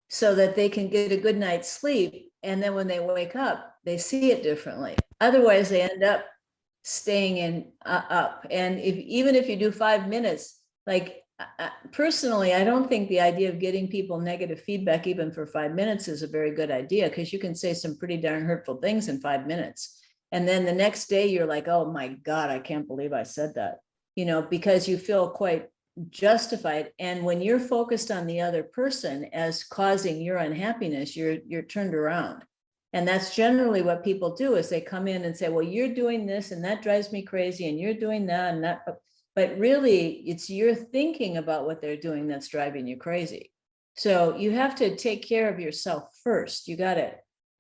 so that they can get a good night's sleep. And then when they wake up, they see it differently. Otherwise, they end up staying in up. And even if you do 5 minutes, like personally, I don't think the idea of getting people negative feedback even for 5 minutes is a very good idea, because you can say some pretty darn hurtful things in 5 minutes. And then the next day you're like, oh my God, I can't believe I said that, because you feel quite justified. And when you're focused on the other person as causing your unhappiness, you're turned around. And that's generally what people do, is they come in and say, well, you're doing this and that drives me crazy, and you're doing that and that. But really, it's your thinking about what they're doing that's driving you crazy. So you have to take care of yourself first. You got to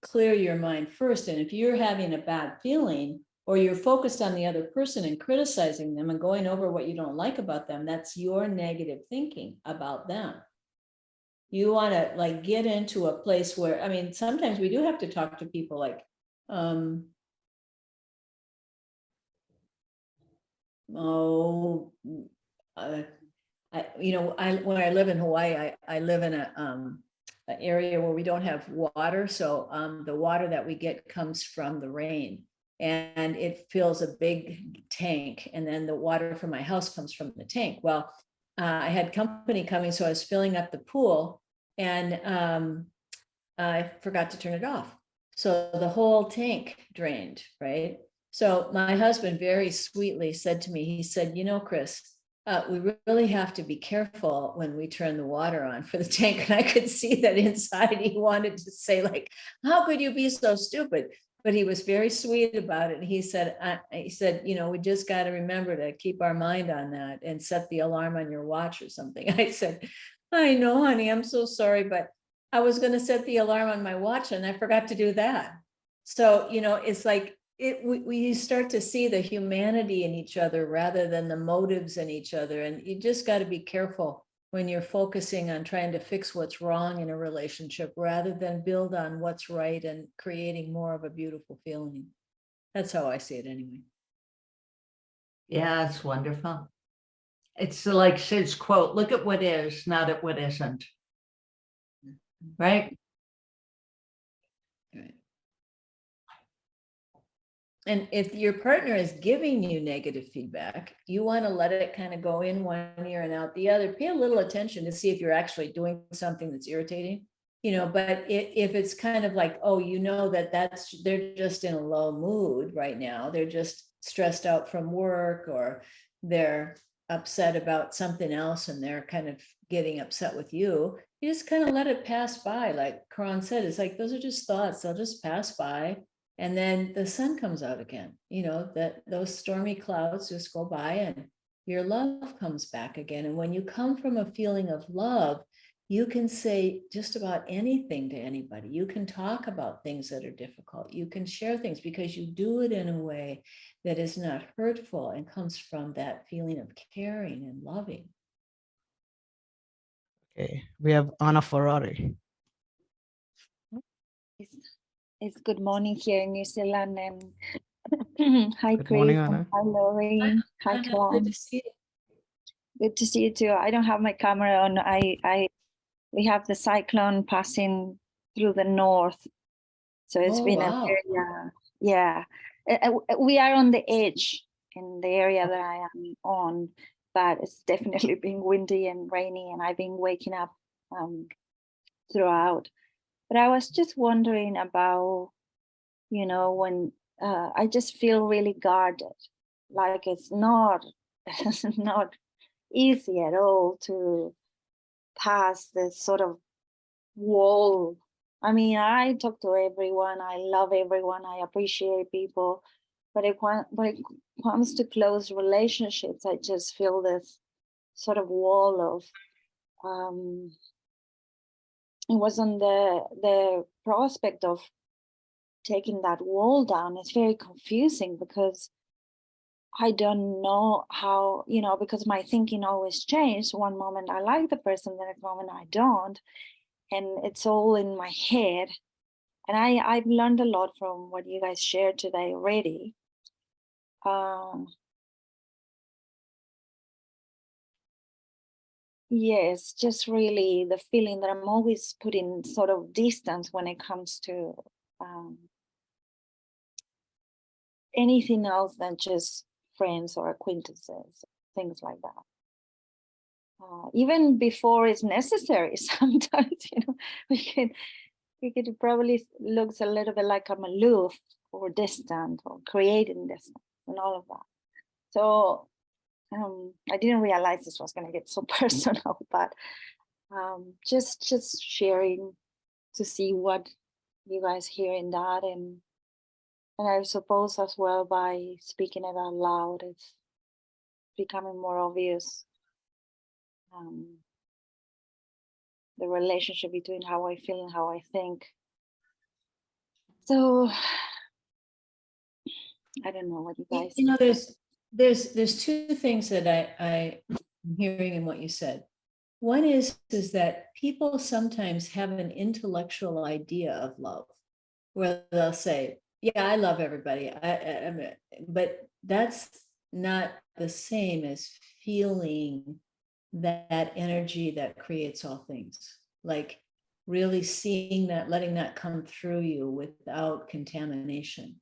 clear your mind first. And if you're having a bad feeling, or you're focused on the other person and criticizing them and going over what you don't like about them, that's your negative thinking about them. You want to get into a place where, sometimes we do have to talk to people when I live in Hawaii, I live in an area where we don't have water. So the water that we get comes from the rain, and it fills a big tank. And then the water from my house comes from the tank. Well, I had company coming, so I was filling up the pool, and I forgot to turn it off. So the whole tank drained, right? So my husband very sweetly said to me, he said, Chris, we really have to be careful when we turn the water on for the tank. And I could see that inside he wanted to say, how could you be so stupid? But he was very sweet about it. And he said, we just got to remember to keep our mind on that and set the alarm on your watch or something. I said, I know, honey, I'm so sorry, but I was going to set the alarm on my watch and I forgot to do that. So, it's we start to see the humanity in each other rather than the motives in each other. And you just got to be careful when you're focusing on trying to fix what's wrong in a relationship rather than build on what's right and creating more of a beautiful feeling. That's how I see it anyway. Yeah, it's wonderful. It's like Sid's quote, look at what is, not at what isn't. Right? Right. And if your partner is giving you negative feedback, you want to let it kind of go in one ear and out the other. Pay a little attention to see if you're actually doing something that's irritating, but if it's kind of like, oh, they're just in a low mood right now. They're just stressed out from work, or they're upset about something else and they're kind of getting upset with you. You just kind of let it pass by. Like Karan said, it's like, those are just thoughts. They'll just pass by. And then the sun comes out again, that those stormy clouds just go by and your love comes back again. And when you come from a feeling of love, you can say just about anything to anybody. You can talk about things that are difficult. You can share things because you do it in a way that is not hurtful and comes from that feeling of caring and loving. Okay, we have Anna Ferrari. It's good morning here in New Zealand, and hi, Good Chris. morning, Anna. Hi, Lori. Hi, Good Karan. to see you. Good to see you too. I don't have my camera on. We have the cyclone passing through the north, so it's been a very, we are on the edge in the area that I am on, but it's definitely been windy and rainy, and I've been waking up throughout. But I was just wondering about, when I just feel really guarded, like it's not easy at all to pass this sort of wall. I talk to everyone, I love everyone, I appreciate people, but when it comes to close relationships, I just feel this sort of wall of it wasn't the prospect of taking that wall down is very confusing, because I don't know how, because my thinking always changed. One moment I like the person, the next moment I don't. And it's all in my head. And I've learned a lot from what you guys shared today already. Yes, just really the feeling that I'm always putting sort of distance when it comes to anything else than just friends or acquaintances, things like that. Even before it's necessary, sometimes, we could probably looks a little bit like I'm aloof or distant or creating distance and all of that. So I didn't realize this was going to get so personal, but just sharing to see what you guys hear in that, and I suppose as well by speaking it out loud, it's becoming more obvious. The relationship between how I feel and how I think. So I don't know what you guys. There's two things that I'm hearing in what you said. One is that people sometimes have an intellectual idea of love, where they'll say, "Yeah, I love everybody," but that's not the same as feeling that energy that creates all things. Like really seeing that, letting that come through you without contamination.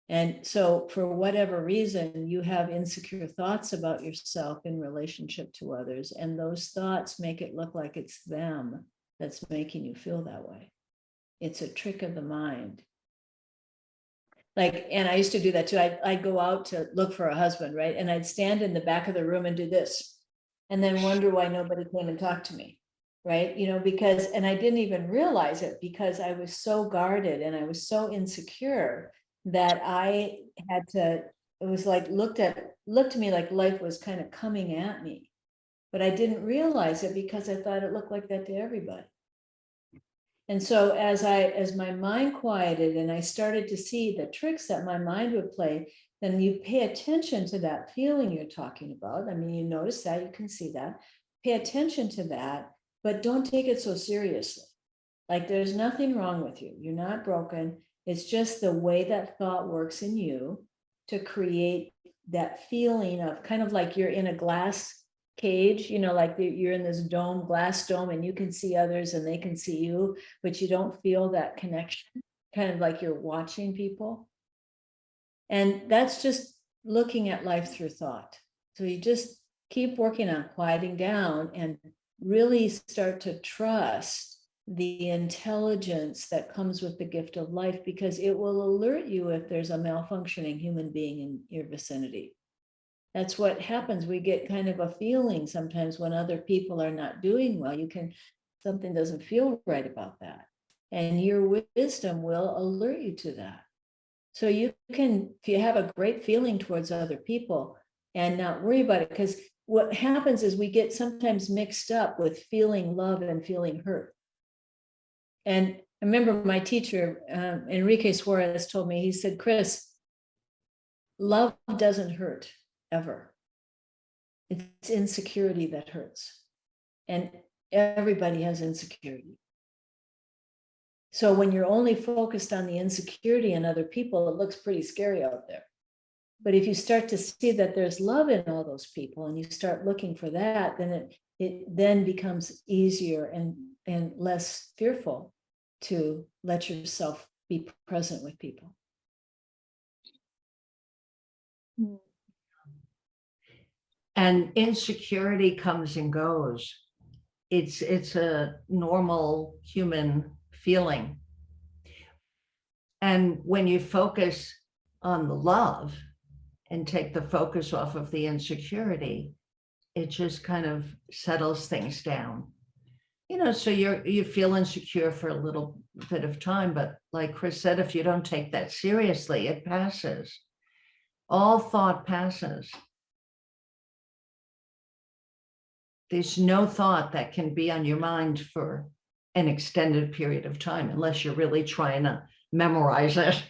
And so for whatever reason, you have insecure thoughts about yourself in relationship to others, and those thoughts make it look like it's them that's making you feel that way. It's a trick of the mind. Like, and I used to do that too. I'd go out to look for a husband, right? And I'd stand in the back of the room and do this, and then wonder why nobody came and talked to me, right? Because, and I didn't even realize it, because I was so guarded and I was so insecure that I had to, it was like looked to me like life was kind of coming at me, but I didn't realize it because I thought it looked like that to everybody. And so as my mind quieted and I started to see the tricks that my mind would play, then you pay attention to that feeling you're talking about. I mean, you notice that, you can see that, pay attention to that, but don't take it so seriously. Like there's nothing wrong with you. You're not broken. It's just the way that thought works in you to create that feeling of kind of like you're in a glass cage, like you're in this glass dome, and you can see others and they can see you, but you don't feel that connection, kind of like you're watching people. And that's just looking at life through thought. So you just keep working on quieting down and really start to trust the intelligence that comes with the gift of life, because it will alert you if there's a malfunctioning human being in your vicinity. That's what happens. We get kind of a feeling sometimes when other people are not doing well. Something doesn't feel right about that. And your wisdom will alert you to that. So you can, if you have a great feeling towards other people and not worry about it, because what happens is we get sometimes mixed up with feeling love and feeling hurt. And I remember my teacher, Enrique Suarez, told me, he said, "Chris, love doesn't hurt ever. It's insecurity that hurts. And everybody has insecurity. So when you're only focused on the insecurity in other people, it looks pretty scary out there. But if you start to see that there's love in all those people and you start looking for that, then it then becomes easier and less fearful to let yourself be present with people." And insecurity comes and goes. It's a normal human feeling. And when you focus on the love and take the focus off of the insecurity, it just kind of settles things down. So you feel insecure for a little bit of time, but like Chris said, if you don't take that seriously, it passes. All thought passes. There's no thought that can be on your mind for an extended period of time, unless you're really trying to memorize it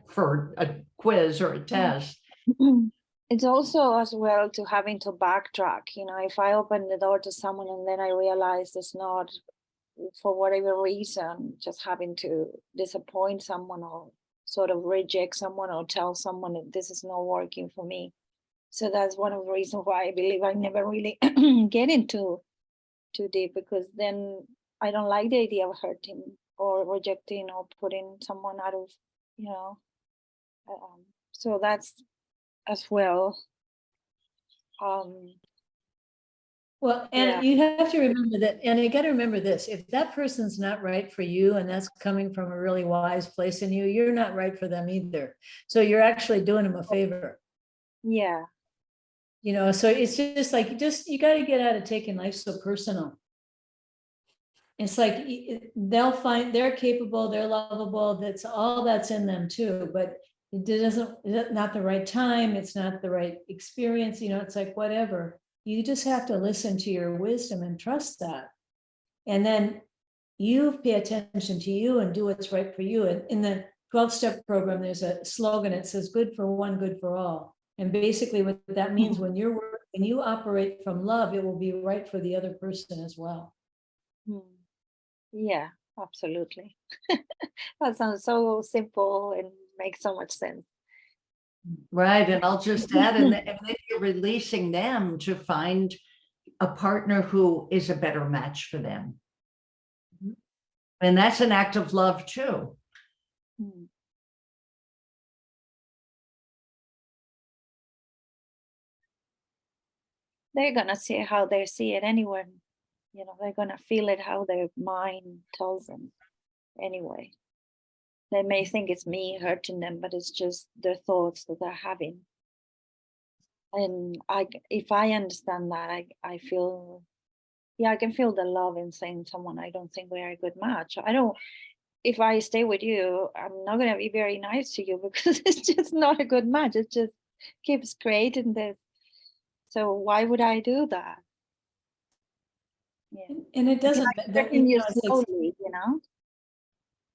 for a quiz or a test. It's also as well to having to backtrack. You know, if I open the door to someone and then I realize it's not, for whatever reason, just having to disappoint someone or sort of reject someone or tell someone that this is not working for me. So that's one of the reasons why I believe I never really get into too deep, because then I don't like the idea of hurting or rejecting or putting someone out of, you know. So that's as well. Well, Yeah. and you have to remember that, and you got to remember this, if that person's not right for you, and that's coming from a really wise place in you, you're not right for them either. So you're actually doing them a favor. Yeah. You know, so it's just like, you got to get out of taking life so personal. It's like they'll find they're capable, they're lovable, that's all that's in them too, but it doesn't, not the right time, it's not the right experience, you know, it's like whatever. You just have to listen to your wisdom and trust that. And then you pay attention to you and do what's right for you. And in the 12-step program, there's a slogan that says, good for one, good for all. And basically what that means, when you operate from love, it will be right for the other person as well. Yeah, absolutely. That sounds so simple and makes so much sense. Right. And I'll just add, and then you're releasing them to find a partner who is a better match for them. And that's an act of love too. They're gonna see how they see it anyway. You know, they're gonna feel it how their mind tells them anyway. They may think it's me hurting them, but it's just their thoughts that they're having. And if I understand that, I feel, yeah, I can feel the love in saying someone, I don't think we're a good match. If I stay with you, I'm not gonna be very nice to you because it's just not a good match. It just keeps creating this. So why would I do that? Yeah. And it doesn't, Hurting you slowly, you know?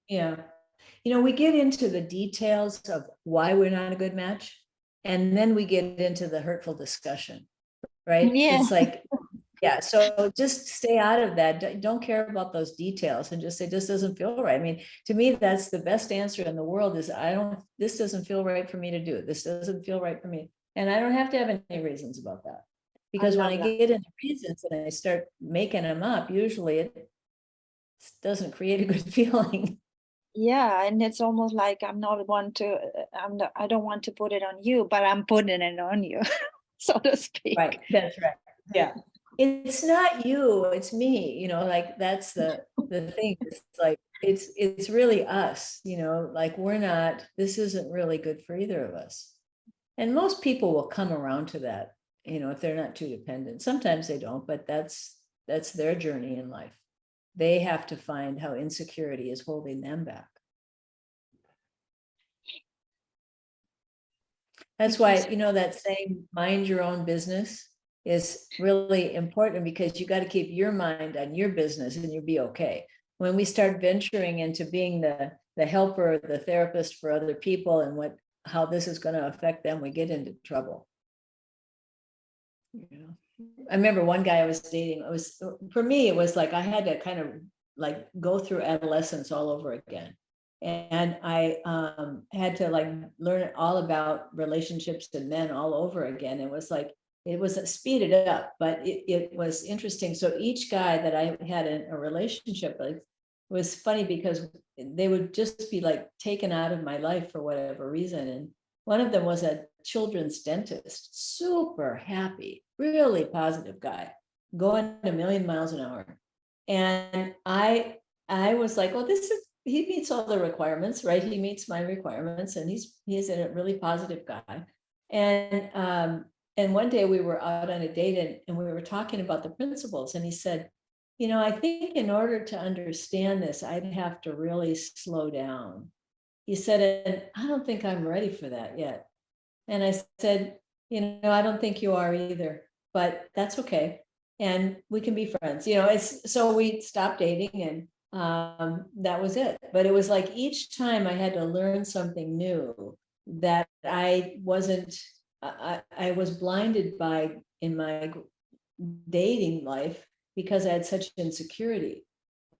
yeah. You know, we get into the details of why we're not a good match, and then we get into the hurtful discussion, right? Yeah. It's like, yeah, so just stay out of that. Don't care about those details and just say, this doesn't feel right. I mean, to me, that's the best answer in the world is, this doesn't feel right for me to do. This doesn't feel right for me. And I don't have to have any reasons about that. Because when I get into reasons and I start making them up, usually it doesn't create a good feeling. Yeah, and it's almost like I don't want to put it on you, but I'm putting it on you, so to speak. Right, that's right. Yeah. It's not you, it's me, you know, like that's the thing. It's like, it's really us, you know, like this isn't really good for either of us. And most people will come around to that, you know, if they're not too dependent. Sometimes they don't, but that's their journey in life. They have to find how insecurity is holding them back. That's why, you know, that saying, mind your own business, is really important, because you got to keep your mind on your business and you'll be okay. When we start venturing into being the helper, the therapist for other people, and how this is going to affect them, we get into trouble. You know, I remember one guy I was dating, for me, it was like I had to kind of like go through adolescence all over again. And I had to like learn all about relationships and men all over again. It was like, it was speeded up, but it was interesting. So each guy that I had a relationship with was funny, because they would just be like taken out of my life for whatever reason. And one of them was a children's dentist, super happy, really positive guy, going a million miles an hour. And I was like, well, he meets all the requirements, right? He meets my requirements, and he's a really positive guy. And one day we were out on a date, and we were talking about the principles, and he said, you know, I think in order to understand this, I'd have to really slow down. He said, and I don't think I'm ready for that yet. And I said, you know, I don't think you are either, but that's okay. And we can be friends, you know. So we stopped dating, that was it. But it was like each time I had to learn something new that I wasn't, I was blinded by in my dating life because I had such insecurity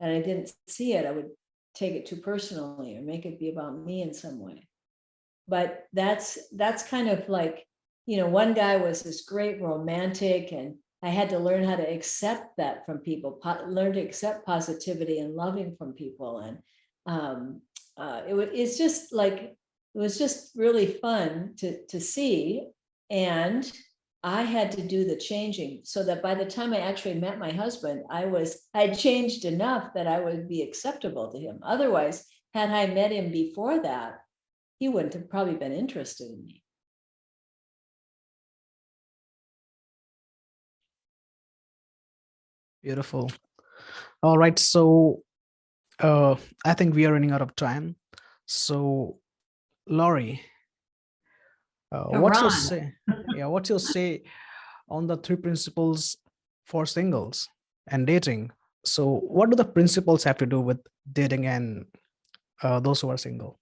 and I didn't see it. I would take it too personally or make it be about me in some way. But that's kind of like, one guy was this great romantic, and I had to learn how to accept that from people, learn to accept positivity and loving from people. And it's just like, it was just really fun to see. And I had to do the changing so that by the time I actually met my husband, I'd changed enough that I would be acceptable to him. Otherwise, had I met him before that, he wouldn't have probably been interested in me. Beautiful. All right. So I think we are running out of time. So, Laurie, what's your Karan. say? Yeah, what's your say on the 3 principles for singles and dating? So, what do the principles have to do with dating and those who are single?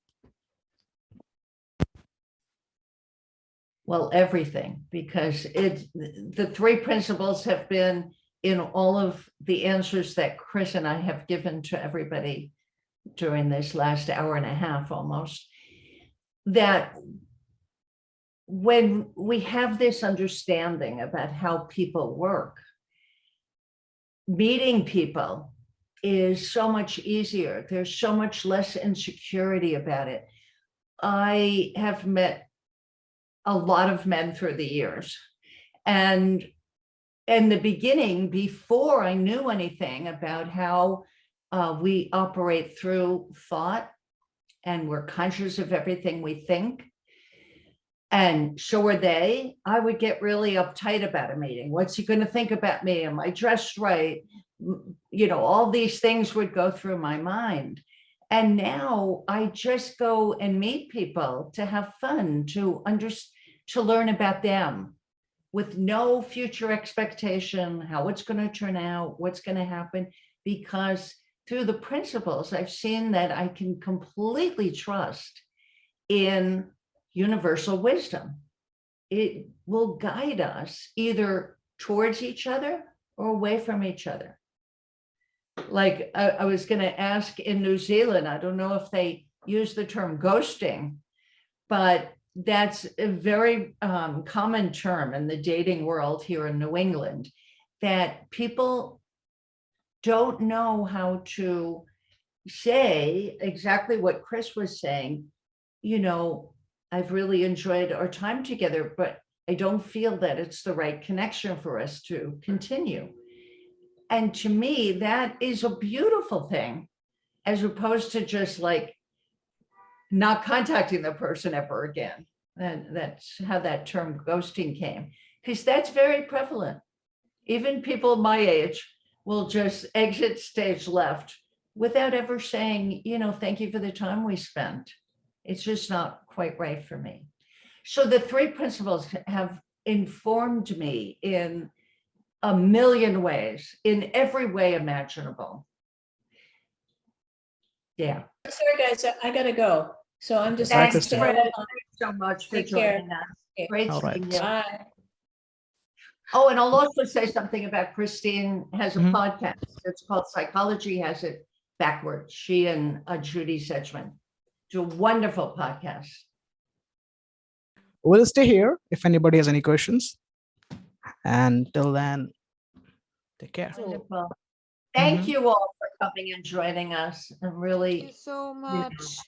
Well, everything, because the 3 principles have been in all of the answers that Chris and I have given to everybody during this last hour and a half almost, that when we have this understanding about how people work, meeting people is so much easier. There's so much less insecurity about it. I have met a lot of men through the years, and in the beginning, before I knew anything about how we operate through thought and we're conscious of everything we think, and so were they, I would get really uptight about a meeting. What's he going to think about me? Am I dressed right? All these things would go through my mind. And now I just go and meet people to have fun, to learn about them with no future expectation, how it's going to turn out, what's going to happen, because through the principles, I've seen that I can completely trust in universal wisdom. It will guide us either towards each other or away from each other. Like I was going to ask, in New Zealand, I don't know if they use the term ghosting, but that's a very common term in the dating world here in New England, that people don't know how to say exactly what Chris was saying. I've really enjoyed our time together, but I don't feel that it's the right connection for us to continue. And to me, that is a beautiful thing, as opposed to just like not contacting the person ever again. And that's how that term ghosting came, because that's very prevalent. Even people my age will just exit stage left without ever saying, thank you for the time we spent. It's just not quite right for me. So the 3 principles have informed me in a million ways, in every way imaginable. Yeah. Sorry, guys, I gotta go. So I'm just. Thanks, Thanks, Christine. Fred. So much for Take care. joining us. Okay. Great All seeing right. you. Bye. Oh, and I'll also say something about Christine has a Mhm. podcast. It's called Psychology Has It Backwards. She and Judy Sedgman do a wonderful podcast. We'll stay here if anybody has any questions. And till then, take care. Wonderful. Thank Mhm. you all for coming and joining us, and Thank really, you so you know, much.